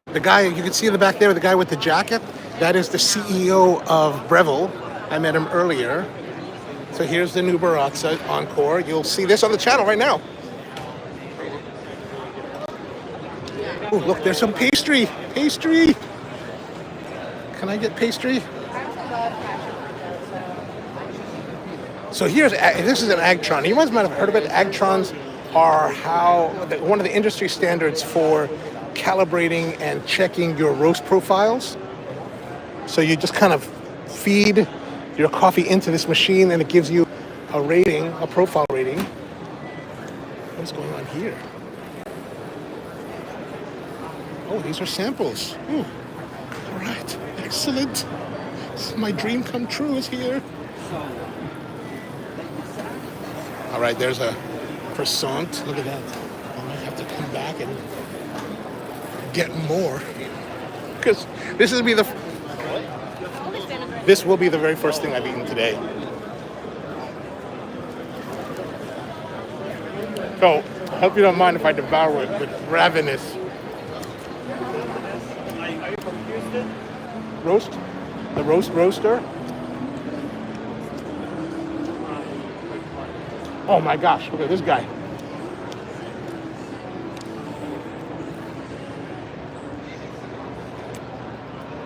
The guy, you can see in the back there, the guy with the jacket, that is the CEO of Breville. I met him earlier. So here's the new Baratza Encore. You'll see this on the channel right now. Oh, look, there's some pastry. Pastry. Can I get pastry? So this is an Agtron. You guys might have heard of it. Agtrons are one of the industry standards for calibrating and checking your roast profiles. So you just kind of feed your coffee into this machine and it gives you a rating, a profile rating. What's going on here? Oh, these are samples. All right, excellent. My dream come true is here. All right, there's a croissant. Look at that. I might have to come back and get more because this will be the very first thing I've eaten today. So I hope you don't mind if I devour it, but ravenous. Roast? The roaster? Oh my gosh, look at this guy.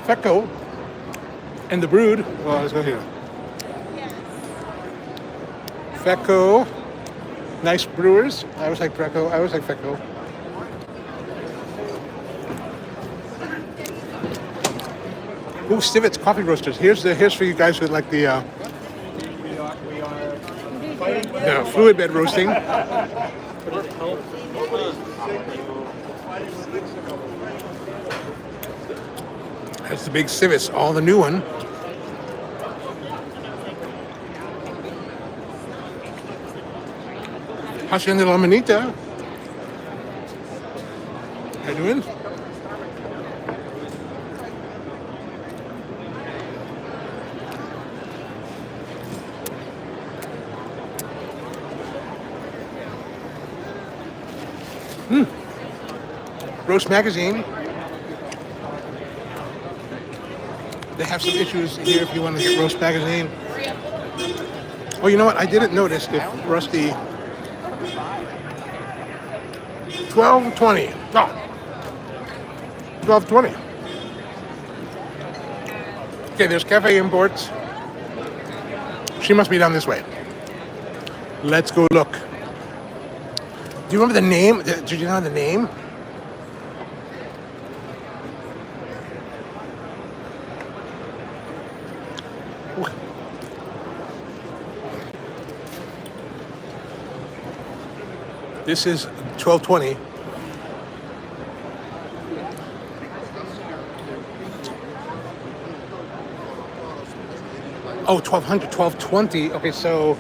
Fecco and the Brewed. Well, let's go here. Fecco. Nice brewers. I always like Fecco. I always like Fecco. Ooh, Stivet's coffee roasters. Here's for you guys who like the fluid bed roasting. That's the big Civis, all the new one. Hacienda La Manita. How you doing? Roast Magazine. They have some issues here if you want to get Roast Magazine. Oh, you know what? I didn't notice if Rusty 12.20. Oh. 12.20. Okay, there's Cafe Imports. She must be down this way. Let's go look. Do you remember the name? Did you know the name? This is 12.20. Oh, 1200, 12.20. Okay, so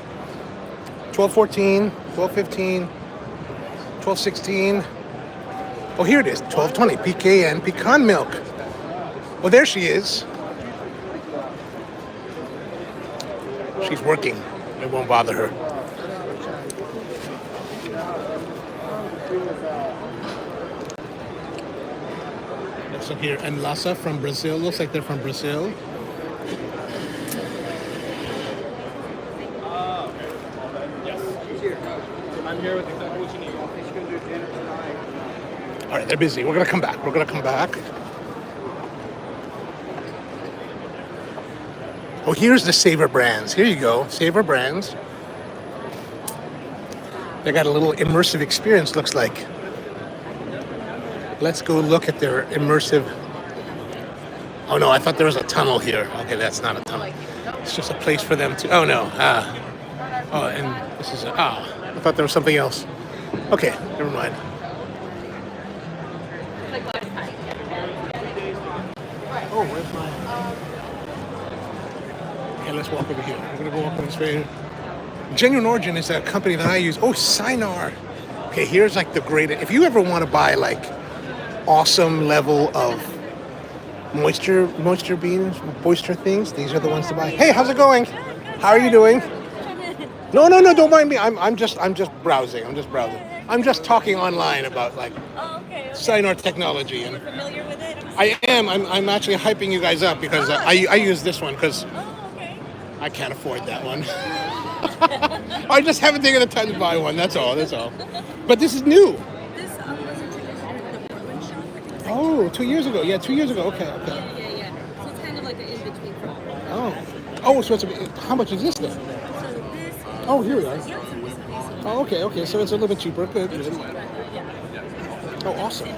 12.14, 12.15, 12.16. Oh, here it is, 12.20. PKN pecan milk. Well, there she is. She's working. It won't bother her. So here, and Lhasa from Brazil. Looks like they're from Brazil. Yes. I'm here with exactly what you need. All right, they're busy. We're gonna come back. Oh, here's the Savor Brands. Here you go, Savor Brands. They got a little immersive experience, looks like. Let's go look at their immersive. Oh no, I thought there was a tunnel here. Okay, that's not a tunnel. It's just a place for them to. Oh no. Oh, and this is. I thought there was something else. Okay, never mind. Oh, where's my? Okay, let's walk over here. We're gonna go walk over this way. Genuine Origin is a company that I use. Oh, Sinar. Okay, here's like the great. If you ever want to buy like awesome level of moisture beans, moisture things, these are the ones to buy. Hey, how's it going? How are you doing? No, don't mind me. I'm just browsing. I'm just talking online about like Sinar technology, and familiar with it? I am. I'm actually hyping you guys up because I use this one because I can't afford that one. I just haven't taken the time to buy one. That's all. But this is new. Oh, 2 years ago. Yeah, 2 years ago. Okay. Yeah. So it's kind of like an in-between product. Oh, so how much is this then? So this. Oh, here we are. Oh, okay. So it's a little bit cheaper. Good. Oh, awesome.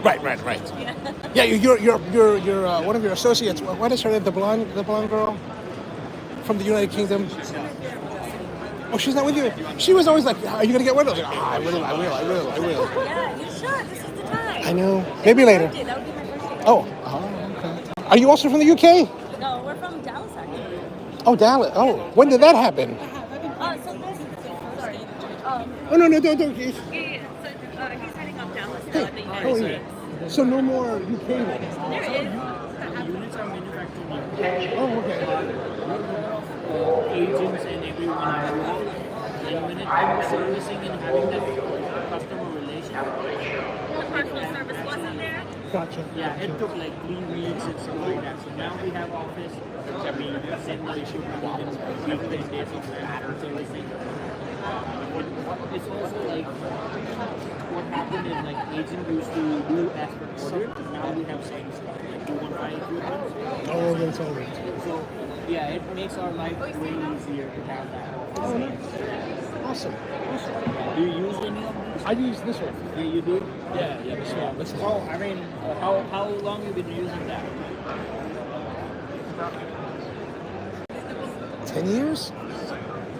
Right. Yeah, you're one of your associates. What is her name? The blonde girl from the United Kingdom. Oh, she's not with you. She was always like, "Are you gonna get one?" I was like, "I will." Yeah, you should. This is the time. I know. Maybe later. That would be my Oh, okay. Are you also from the UK? No, we're from Dallas actually. Oh, Dallas. Oh, when did that happen? So this is sorry. Oh, no, don't. He's heading up Dallas now at the United Oh, States. yeah. So no more UK ones? There is. Units are manufactured here. Oh, okay. Agents and everyone are involved. And when it comes to servicing and having that customer relationship, The personal service wasn't there. Gotcha. yeah, it took like 3 weeks and stuff like that. So now we have office. I mean, send the equipment within weekday days of matter servicing. It's also like what happened is like agent used to do as per order. Now we have same stuff like 215 equipment. Oh, that's all right. So yeah, it makes our life way easier to have that. Oh, nice. Awesome. Do you use any of these? I use this one. Yeah, you do? Yeah, this one. This Oh, I mean, how long have you been using that? 10 years?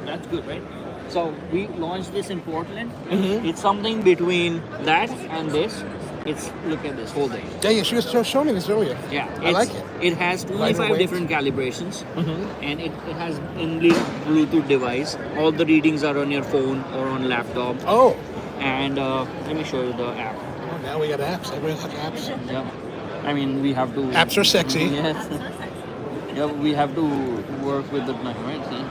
That's good, right? So we launched this in Portland. Mhm. It's something between that and this. It's look at this whole thing. Yeah, she was showing me this earlier. Yeah, I like it. It has Lighter 25 weight. different calibrations, Mhm. and it has inbuilt Bluetooth device. All the readings are on your phone or on laptop. Oh. And let me show you the app. Oh, now we got apps. Everybody loves apps. Yeah. I mean, we have to. Apps are sexy. Yes. Yeah, we have to work with it now, right? See?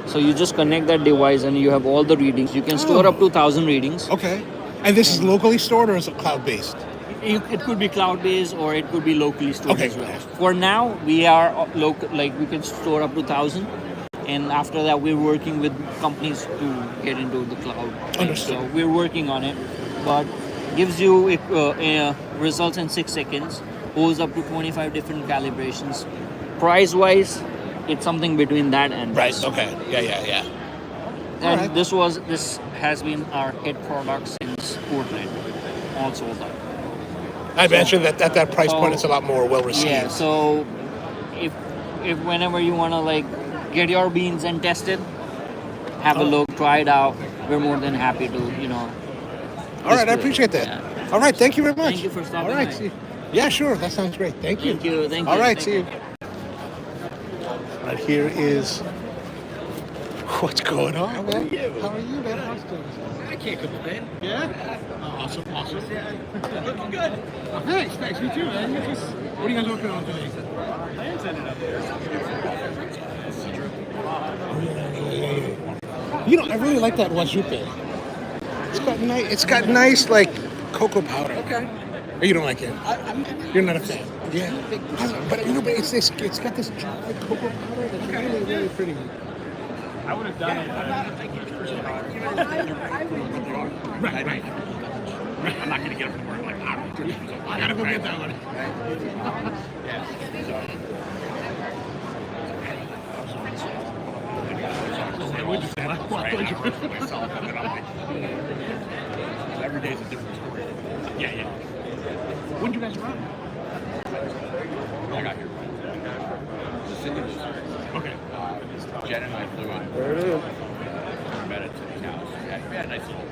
So you just connect that device and you have all the readings. You can store up to 1,000 readings. Okay. And this is locally stored or is it cloud-based? It could be cloud-based or it could be locally stored Okay. as well. For now, we are local, like we can store up to 1,000, and after that, we're working with companies to get into the cloud. Understood. So we're working on it, but gives you results in 6 seconds. Holds up to 25 different calibrations. Price-wise, it's something between that and Right. this. Okay. Yeah. And Alright. this has been our hit product since Portland, all sold out. I mentioned that at that price So- point, it's a lot more well received. Yeah, so if whenever you want to like get your beans and test it, have a look, try it out. We're more than happy to, All right, I display it. appreciate that. Yeah. All right, thank you very much. Thank you for stopping All right, by. see you. Yeah, sure. That sounds great. Thank you. Thank All you. right, Thank see you. Right here is what's going on, man. How are you, man? How's things? I can't complain. Yeah? Awesome. Looking good. Oh, thanks. You too, man. What are you guys working on today? You know, I really like that wajupe. It's got nice like cocoa powder. Okay. Or you don't like it? I'm You're not a fan. Yeah. But it's got this chocolate cocoa powder that's really pretty. I would have done it. Right. I'm not going to get up to work like that. I gotta go get that one. Every day is a different story. Yeah. When did you guys arrive? I got here. Okay. Jen and I flew in. There it is. We met at his house. We had a nice little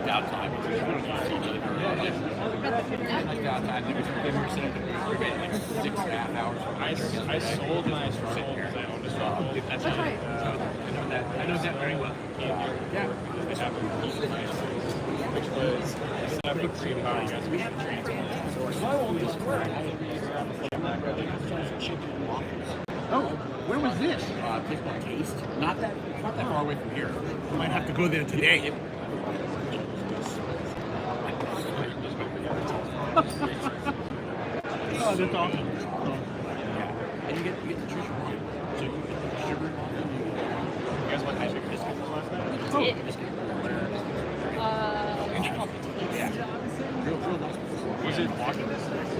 downtime. We don't need to see each other. Nice downtime. Then we were sitting there. We waited like 6.5 hours. I sold my stronghold because I owned a stronghold. That's right. I know that very well. Yeah. Which was a separate cream power. You guys can transfer. Oh, where was this? Place called Taste. Not that far away from here. I might have to go there today. Oh, that's awesome. And you get the treasure wine. So you get the sugar. You guys want ice cream biscuits last night? Oh. Real nice. Was it walking distance?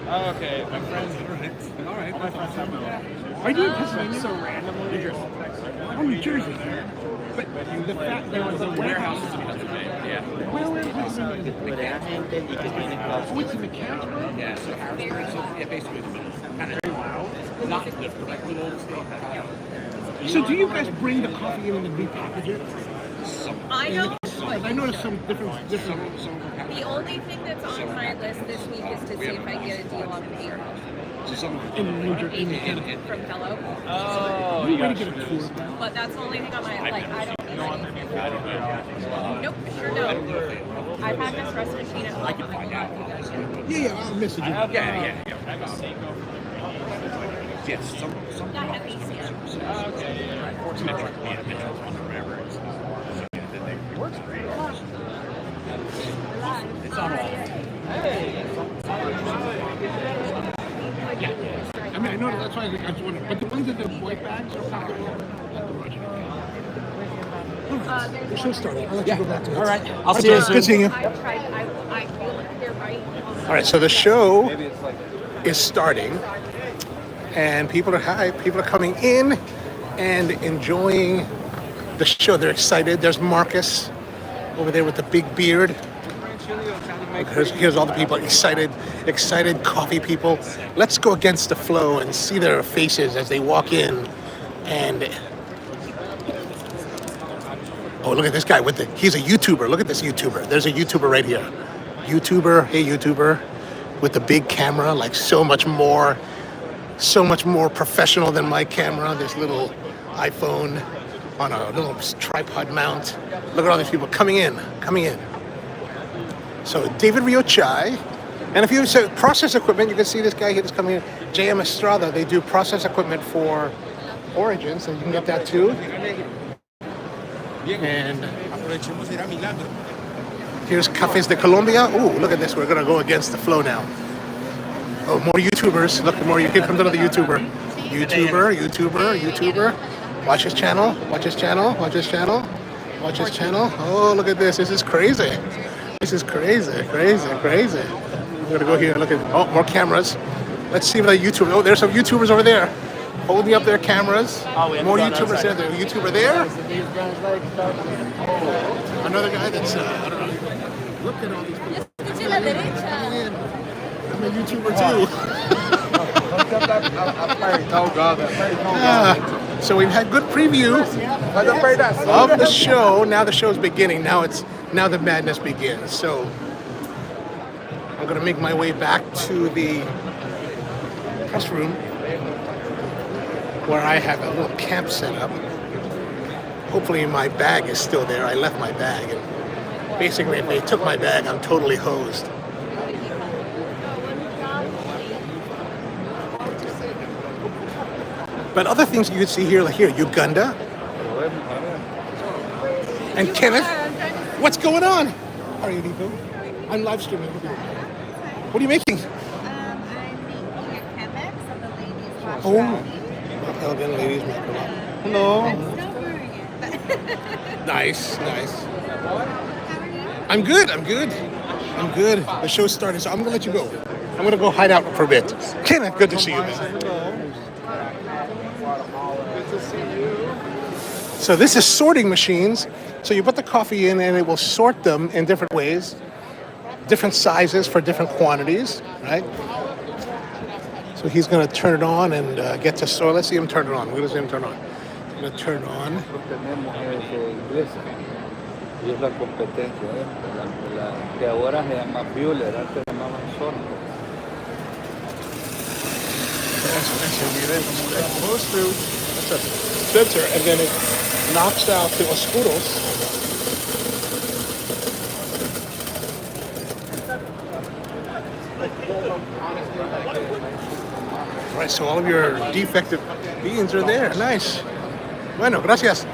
Oh, okay. My friends. All right. My friends have my own. Are you in Pennsylvania? So randomly. Oh, New Jersey. But the fact there was a Warehouse is in Pennsylvania. Yeah. Where is Pennsylvania? Oh, it's in McCarran? Yeah, so Harrisburg, so basically the middle. Kind of not directly in the state. So do you guys bring the coffee in and repackage it? I don't. I noticed some different. The only thing that's on my list this week is to see if I get a deal on paper. In New Jersey, From Hello. Oh, you yeah. to get a tour of that. But that's the only thing on my, like, I don't know anything. Nope, sure don't. I've had this espresso machine at home. I can find out. Yeah, I'll message you. Yeah. Yes, some Not heavy, yeah. It works great. It's not all. I mean, I know that's why I was wondering. But the ones in the white bags are popular. The show started. I'll let you go back to it. All right. I'll see you soon. Good seeing you. I feel like they're right. All right, so the show is starting, and people are coming in and enjoying the show. They're excited. There's Marcus over there with the big beard. Here's all the people, excited coffee people. Let's go against the flow and see their faces as they walk in. And oh, look at this guy he's a YouTuber. Look at this YouTuber. There's a YouTuber right here. YouTuber, hey YouTuber, with the big camera, like so much more professional than my camera. This little iPhone on a little tripod mount. Look at all these people coming in. So David Rio Chai, and if you say process equipment, you can see this guy here that's coming in. JM Estrada, they do process equipment for Origin, so you can get that too. And here's Cafés de Colombia. Ooh, look at this. We're gonna go against the flow now. Oh, more YouTubers. Look, here comes another YouTuber. YouTuber. Watch his channel. Oh, look at this. This is crazy. I'm gonna go here and look at, more cameras. Let's see if the YouTuber, there's some YouTubers over there holding up their cameras. More YouTubers there. There's a YouTuber there. Another guy that's, I don't know. Look at all these people. I'm a YouTuber too. So we've had good preview of the show. Now the show's beginning. Now the madness begins. So I'm gonna make my way back to the press room where I have a little camp set up. Hopefully my bag is still there. I left my bag, and basically if they took my bag, I'm totally hosed. But other things you can see here, like here, Uganda. And Kenneth, what's going on? How are you, Nico? I'm live streaming. What are you making? I'm making a Cafec, so the ladies wash Oh, coffee. elegant ladies macaroni. Hello. I'm still brewing it. Nice. I'm good. The show's starting, so I'm gonna let you go. I'm gonna go hide out for a bit. Kenneth, good to see you, man. So this is sorting machines. So you put the coffee in and it will sort them in different ways, different sizes for different quantities, right? So he's going to turn it on and get to sort. Let's see him turn it on. We're going to see him turn it on. He's going to turn it on. It goes through a filter and then it knocks out the oscuros. All right, so all of your defective beans are there. Nice. Bueno, gracias.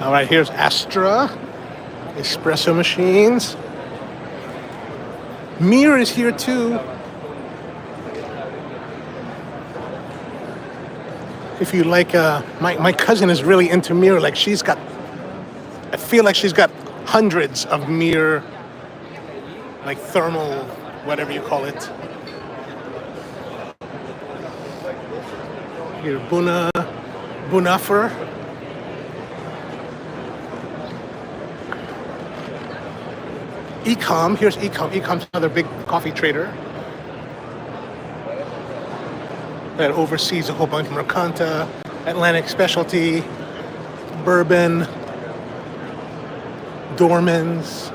All right, here's Astra, espresso machines. Mir is here too. If you like, my cousin is really into Mir. Like I feel like she's got hundreds of Mir, like thermal, whatever you call it. Here, Bunafer. Ecom, here's Ecom. Ecom's another big coffee trader that oversees a whole bunch of Mercanta, Atlantic Specialty, Bourbon, Dorman's.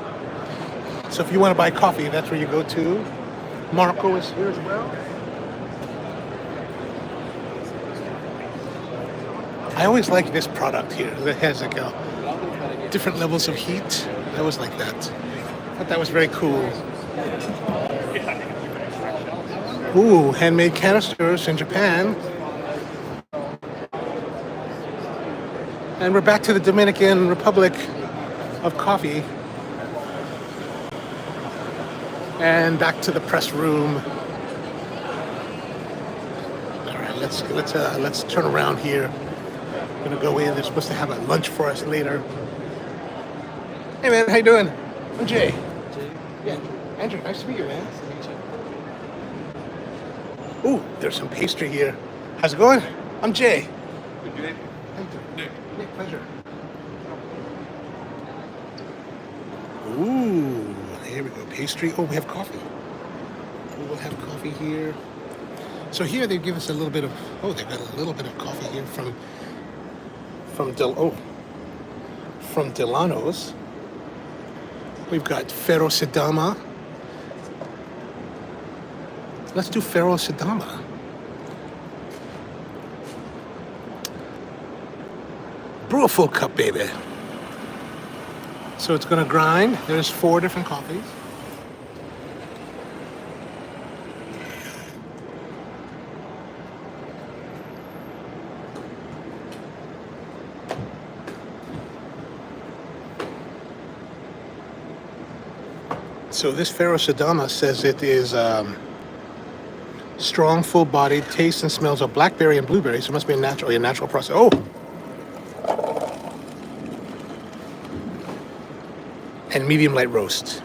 So if you want to buy coffee, that's where you go to. Marco is here as well. I always like this product here that has like different levels of heat. I always like that. I thought that was very cool. Ooh, handmade canisters in Japan. And we're back to the Dominican Republic of coffee. And back to the press room. All right, let's turn around here. We're gonna go in. They're supposed to have a lunch for us later. Hey man, how you doing? I'm Jay. Yeah, Andrew, nice to meet you, man. Ooh, there's some pastry here. How's it going? I'm Jay. Nick, pleasure. Ooh, here we go. Pastry. Oh, we have coffee. We will have coffee here. So here they give us a little bit of. Oh, they've got a little bit of coffee here from Delano's. We've got Ferro Sidama. Let's do Ferro Sidama. Brew a full cup, baby. So it's gonna grind. There's 4 different coffees. So this Ferro Sidama says it is strong, full-bodied, tastes and smells of blackberry and blueberry. So it must be a natural process. Oh! And medium light roast.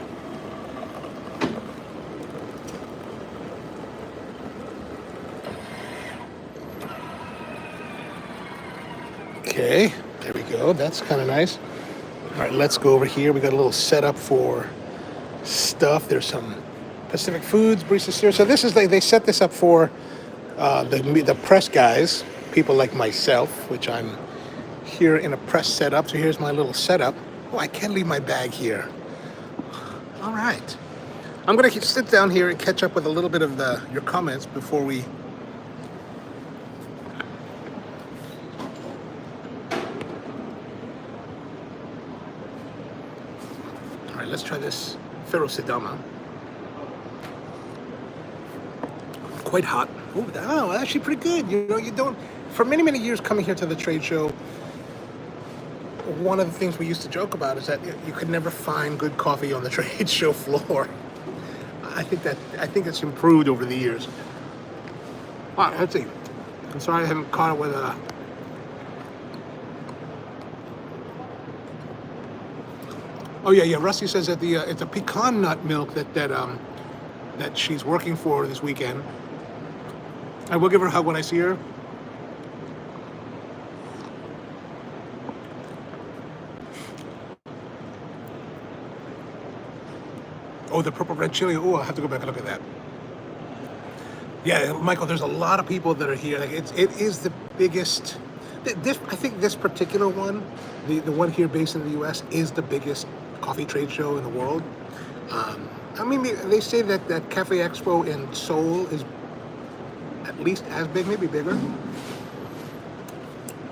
Okay, there we go. That's kind of nice. All right, let's go over here. We got a little setup for stuff. There's some Pacific Foods, Barista here. So this is they set this up for the press guys, people like myself, which I'm here in a press setup. So here's my little setup. Oh, I can't leave my bag here. All right. I'm going to sit down here and catch up with a little bit of your comments before we... All right, let's try this Ferro Sidama. Quite hot. Oh, actually pretty good. You know, you don't... For many, many years coming here to the trade show, one of the things we used to joke about is that you could never find good coffee on the trade show floor. I think it's improved over the years. All right, let's see. I'm sorry I haven't caught it with a... Oh yeah. Rusty says that it's a pecan nut milk that she's working for this weekend. I will give her a hug when I see her. Oh, the purple red chili. Oh, I'll have to go back and look at that. Yeah, Michael, there's a lot of people that are here. Like it is the biggest. I think this particular one, the one here based in the U.S., is the biggest coffee trade show in the world. I mean, they say that Cafec Expo in Seoul is at least as big, maybe bigger.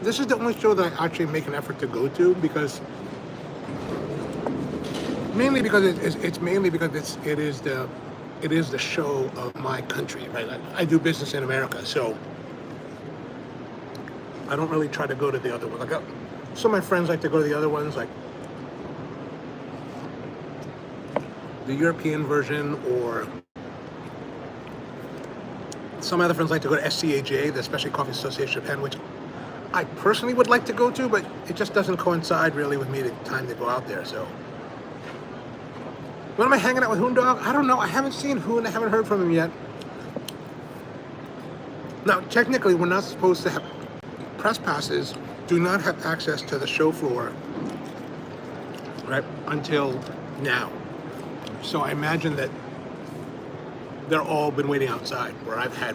This is the only show that I actually make an effort to go to because. Mainly because it is the show of my country, right? I do business in America, so I don't really try to go to the other one. Like some of my friends like to go to the other ones, like the European version, or some other friends like to go to SCAJ, the Specialty Coffee Association of Japan, which I personally would like to go to, but it just doesn't coincide really with me the time to go out there. So. When am I hanging out with Hoon Dog? I don't know. I haven't seen Hoon. I haven't heard from him yet. Now, technically, we're not supposed to have press passes. Do not have access to the show floor, right, until now. So I imagine that they're all been waiting outside, where I've had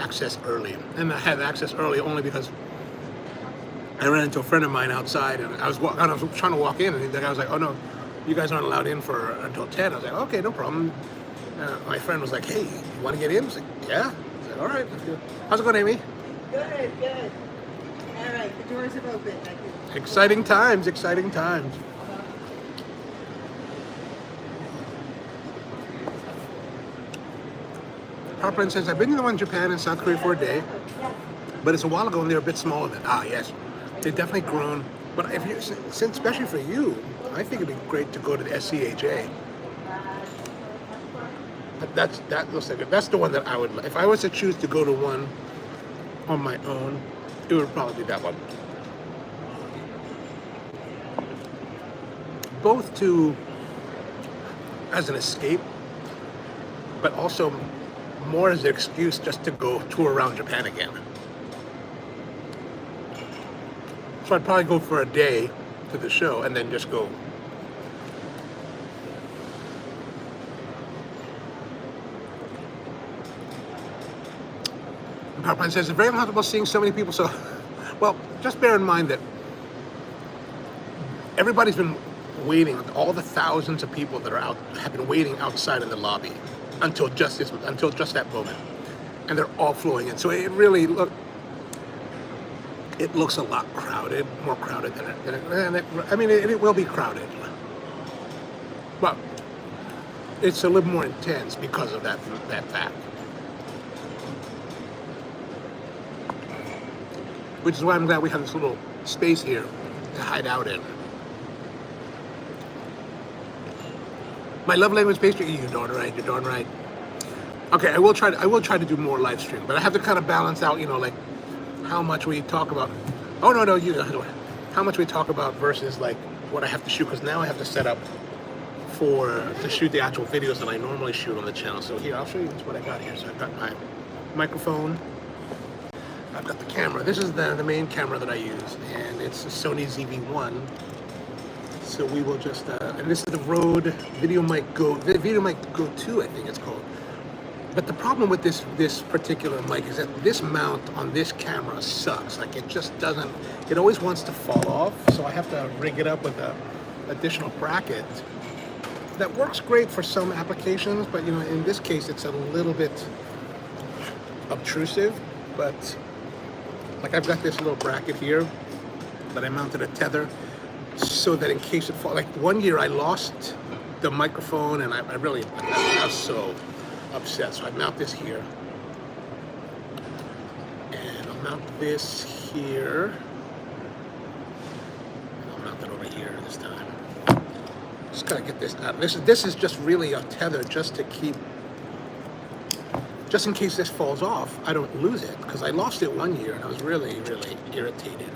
access early. And I had access early only because I ran into a friend of mine outside, and I was trying to walk in, and the guy was like, "Oh no, you guys aren't allowed in for until 10." I was like, "Okay, no problem." My friend was like, "Hey, you want to get in?" I was like, "Yeah." I was like, "All right, let's go." How's it going, Amy? Good, good. All right, the doors have opened. Exciting times, exciting times. Harper says, I've been to one in Japan and South Korea for a day, but it's a while ago and they're a bit smaller than. Ah, yes. They've definitely grown. But if you, since especially for you, I think it'd be great to go to the SCHA. That looks like it. That's the one that I would, if I was to choose to go to one on my own, it would probably be that one. Both to, as an escape, but also more as an excuse just to go tour around Japan again. So I'd probably go for a day to the show and then just go. And PowerPoint says, it's very uncomfortable seeing so many people. So, well, just bear in mind that everybody's been waiting, all the thousands of people that are out have been waiting outside in the lobby until just that moment, and they're all flowing in. So it really it looks a lot crowded, more crowded than it I mean, it will be crowded, but it's a little more intense because of that fact. Which is why I'm glad we have this little space here to hide out in. My love language pastry. You're darn right. You're darn right. Okay, I will try to do more live stream, but I have to kind of balance out, you know, like how much we talk about. Oh no, how much we talk about versus like what I have to shoot, because now I have to set up to shoot the actual videos that I normally shoot on the channel. So here, I'll show you what I got here. So I've got my microphone. I've got the camera. This is the main camera that I use, and it's a Sony ZV-1. So we will just, and this is the Rode Video Mic Go 2, I think it's called. But the problem with this particular mic is that this mount on this camera sucks. Like it just doesn't, it always wants to fall off. So I have to rig it up with a additional bracket. That works great for some applications, but you know, in this case, it's a little bit obtrusive. But like I've got this little bracket here, but I mounted a tether so that in case it falls. Like one year I lost the microphone, and I was so upset. So I mount this here, and I'll mount this here. And I'll mount it over here this time. Just gotta get this out. This is just really a tether just to keep, just in case this falls off, I don't lose it, because I lost it one year and I was really, really irritated.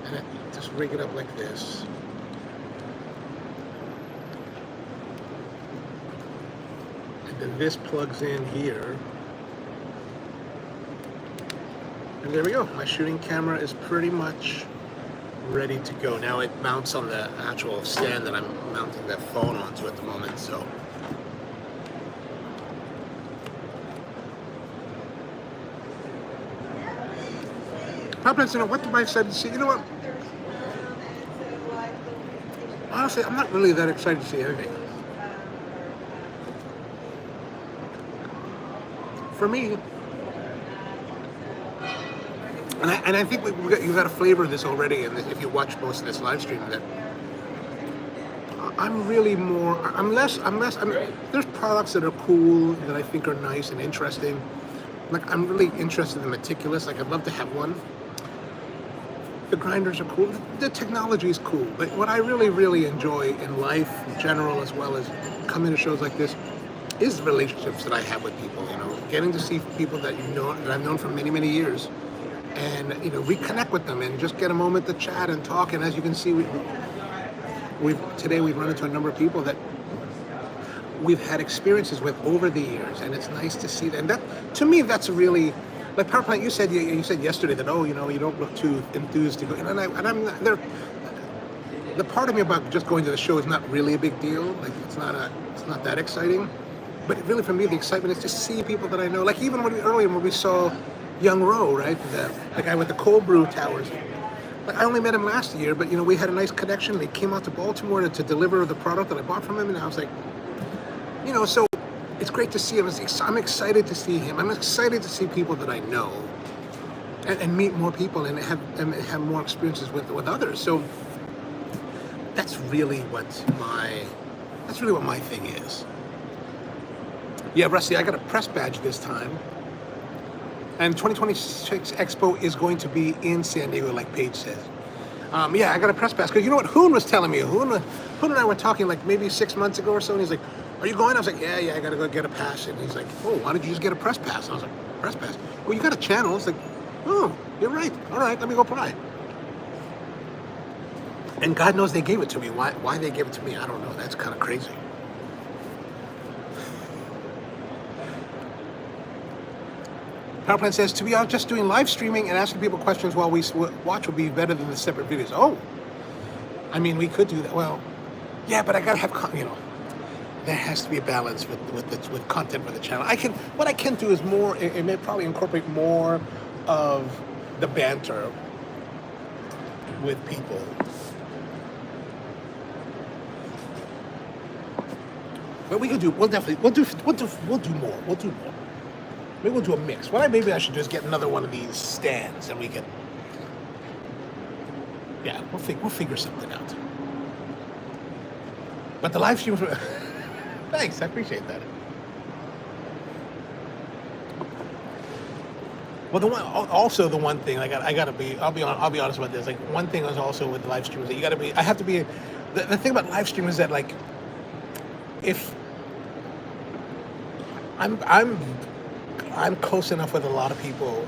And just rig it up like this. And then this plugs in here. And there we go. My shooting camera is pretty much ready to go. Now it mounts on the actual stand that I'm mounting that phone onto at the moment, so. Pop-Nuts, you know, what am I excited to see? You know what? Honestly, I'm not really that excited to see anything. For me, and I think you got a flavor of this already, and if you watch most of this live stream, that there's products that are cool, that I think are nice and interesting. Like, I'm really interested in Meticulous. Like, I'd love to have one. The grinders are cool. The technology is cool. But what I really, really enjoy in life in general, as well as coming to shows like this, is the relationships that I have with people. You know, getting to see people that that I've known for many, many years, and you know, reconnect with them and just get a moment to chat and talk. And as you can see, today we've run into a number of people that we've had experiences with over the years, and it's nice to see that. And that, to me, that's really. Like PowerPoint, you said yesterday that, oh, you know, you don't look too enthused to go, and I'm not there. The part of me about just going to the show is not really a big deal. Like it's not that exciting. But really, for me, the excitement is just seeing people that I know. Like even earlier when we saw Young Roe, right, the guy with the cold brew towers. Like I only met him last year, but we had a nice connection. They came out to Baltimore to deliver the product that I bought from him, and I was like, so it's great to see him. I'm excited to see him. I'm excited to see people that I know, and meet more people and have more experiences with others. So that's really what my thing is. Yeah, Rusty, I got a press badge this time. And 2026 Expo is going to be in San Diego, like Paige says. Yeah, I got a press pass. Because you know what Horne was telling me? Horne and I were talking like maybe 6 months ago or so. And he's like, are you going? I was like, yeah, I got to go get a pass. And he's like, oh, why don't you just get a press pass? And I was like, press pass? Well, you got a channel. It's like, oh, you're right. All right, let me go apply. And God knows they gave it to me. Why they gave it to me, I don't know. That's kind of crazy. Power Plant says, to be honest, just doing live streaming and asking people questions while we watch would be better than the separate videos. Oh, I mean, we could do that. Well, yeah, but I gotta have, there has to be a balance with content for the channel. What I can do is more, it may probably incorporate more of the banter with people. But we could do, we'll do more. Maybe we'll do a mix. What maybe I should do is get another one of these stands, and we can. Yeah, we'll figure something out. But the live streams. Thanks, I appreciate that. Well, the one thing I'll be honest about this. Like one thing is also with the live stream is that I have to be. The thing about live stream is that like, if I'm close enough with a lot of people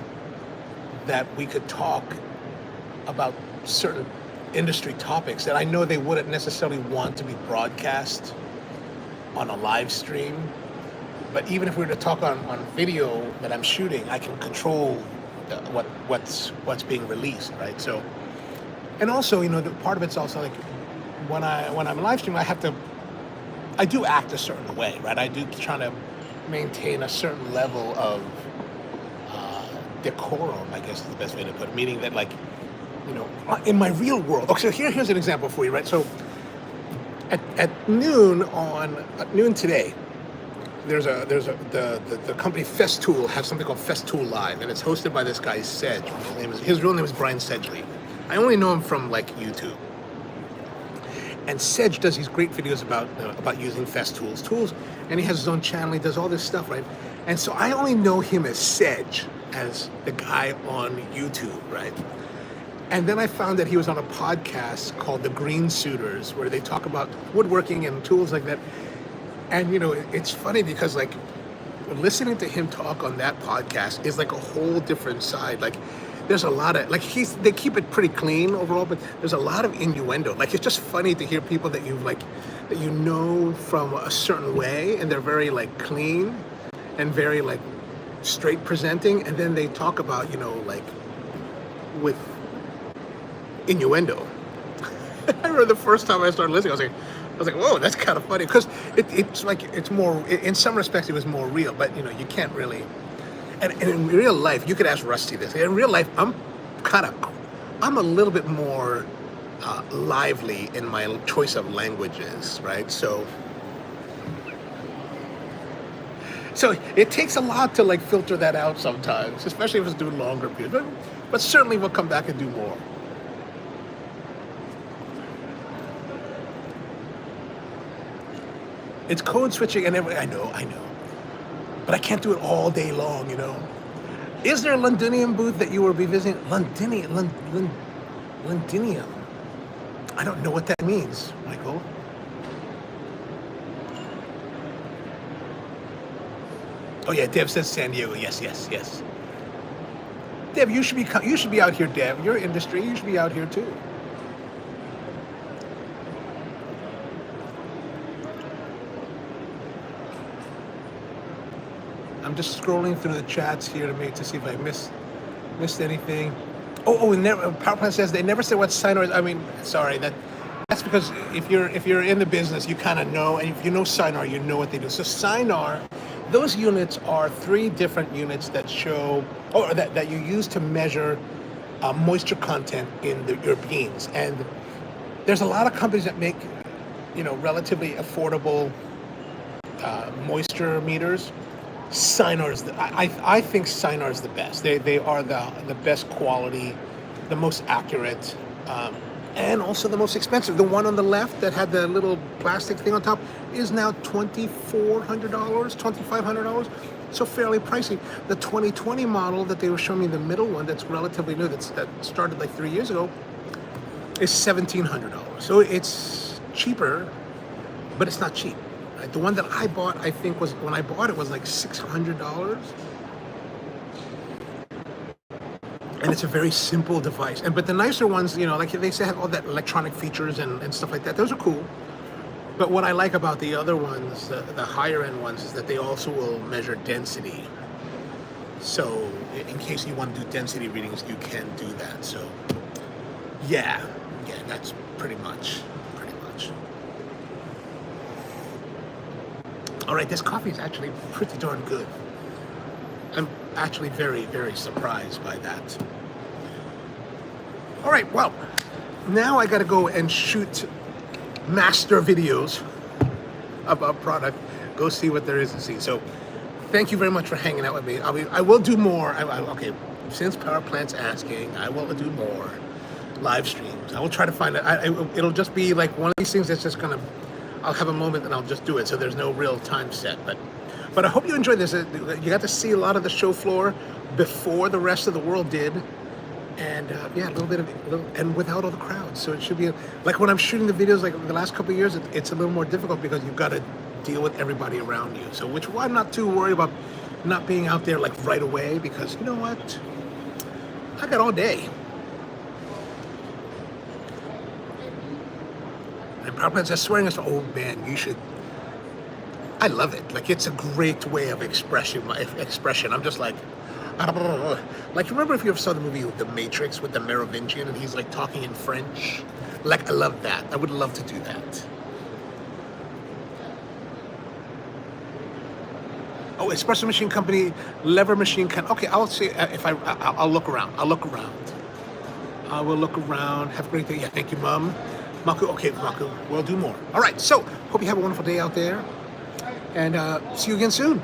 that we could talk about certain industry topics that I know they wouldn't necessarily want to be broadcast on a live stream. But even if we were to talk on video that I'm shooting, I can control what's being released, right? So, and also, the part of it's also like when I'm live streaming, I do act a certain way, right? I do try to maintain a certain level of decorum, I guess is the best way to put it. Meaning that, like, in my real world. Okay, so here's an example for you, right? So at noon today, the company Festool has something called Festool Live, and it's hosted by this guy Sedge. His real name is Brian Sedgley. I only know him from like YouTube. And Sedge does these great videos about using Festool's tools, and he has his own channel. He does all this stuff, right? And so I only know him as Sedge, as the guy on YouTube, right? And then I found that he was on a podcast called The Green Suiters, where they talk about woodworking and tools like that. And it's funny because like listening to him talk on that podcast is like a whole different side. Like there's a lot of like they keep it pretty clean overall, but there's a lot of innuendo. Like it's just funny to hear people that you know from a certain way, and they're very like clean and very like straight presenting, and then they talk about like with innuendo. I remember the first time I started listening, I was like, whoa, that's kind of funny, because it's like it's more, in some respects it was more real, but you can't really. And in real life, you could ask Rusty this. In real life, I'm a little bit more lively in my choice of languages, right? So it takes a lot to like filter that out sometimes, especially if it's doing longer periods. But certainly we'll come back and do more. It's code switching and everything. I know. But I can't do it all day long, Is there a Londinium booth that you will be visiting? Londinium. I don't know what that means, Michael. Oh yeah, Dev says San Diego. Yes. Dev, you should be out here, Dev. Your industry, you should be out here too. I'm just scrolling through the chats here to see if I missed anything. Oh, and Power Plant says they never said what Sinar is. I mean, sorry, That's because if you're in the business, you kind of know, and if you know Sinar, you know what they do. So Sinar, those units are 3 different units that show, or that you use to measure moisture content in your beans. And there's a lot of companies that make, relatively affordable moisture meters. Sinar's, I think Sinar's the best. They are the best quality, the most accurate, and also the most expensive. The one on the left that had the little plastic thing on top is now $2,400, $2,500, so fairly pricey. The 2020 model that they were showing me, the middle one that's relatively new, that started like 3 years ago, is $1,700. So it's cheaper, but it's not cheap. Right? The one that I bought, I think when I bought it was like $600. And it's a very simple device. But the nicer ones, like they say, have all that electronic features and stuff like that. Those are cool. But what I like about the other ones, the higher end ones, is that they also will measure density. So in case you want to do density readings, you can do that. So yeah, that's pretty much. All right, this coffee is actually pretty darn good. I'm actually very, very surprised by that. All right, well, now I gotta go and shoot master videos of a product, go see what there is to see. So thank you very much for hanging out with me. I will do more. Okay, since Power Plant's asking, I will do more live streams. I will try to find it. It'll just be like one of these things that's just gonna, I'll have a moment and I'll just do it. So there's no real time set, but I hope you enjoyed this. You got to see a lot of the show floor before the rest of the world did. And yeah, a little bit and without all the crowds. So it should be, like when I'm shooting the videos, like the last couple of years, it's a little more difficult because you've got to deal with everybody around you. So I'm not too worried about not being out there like right away, because you know what? I got all day. And Power Plant's just swearing us, oh man, you should. I love it. Like, it's a great way of expression. I'm just like remember if you ever saw the movie The Matrix with the Merovingian and he's like talking in French? Like, I love that. I would love to do that. Oh, espresso machine company, lever machine okay, I'll see if I'll look around. I will look around. Have a great day. Yeah, thank you, Mom. Maku, okay, Maku, we'll do more. All right, so hope you have a wonderful day out there. And see you again soon.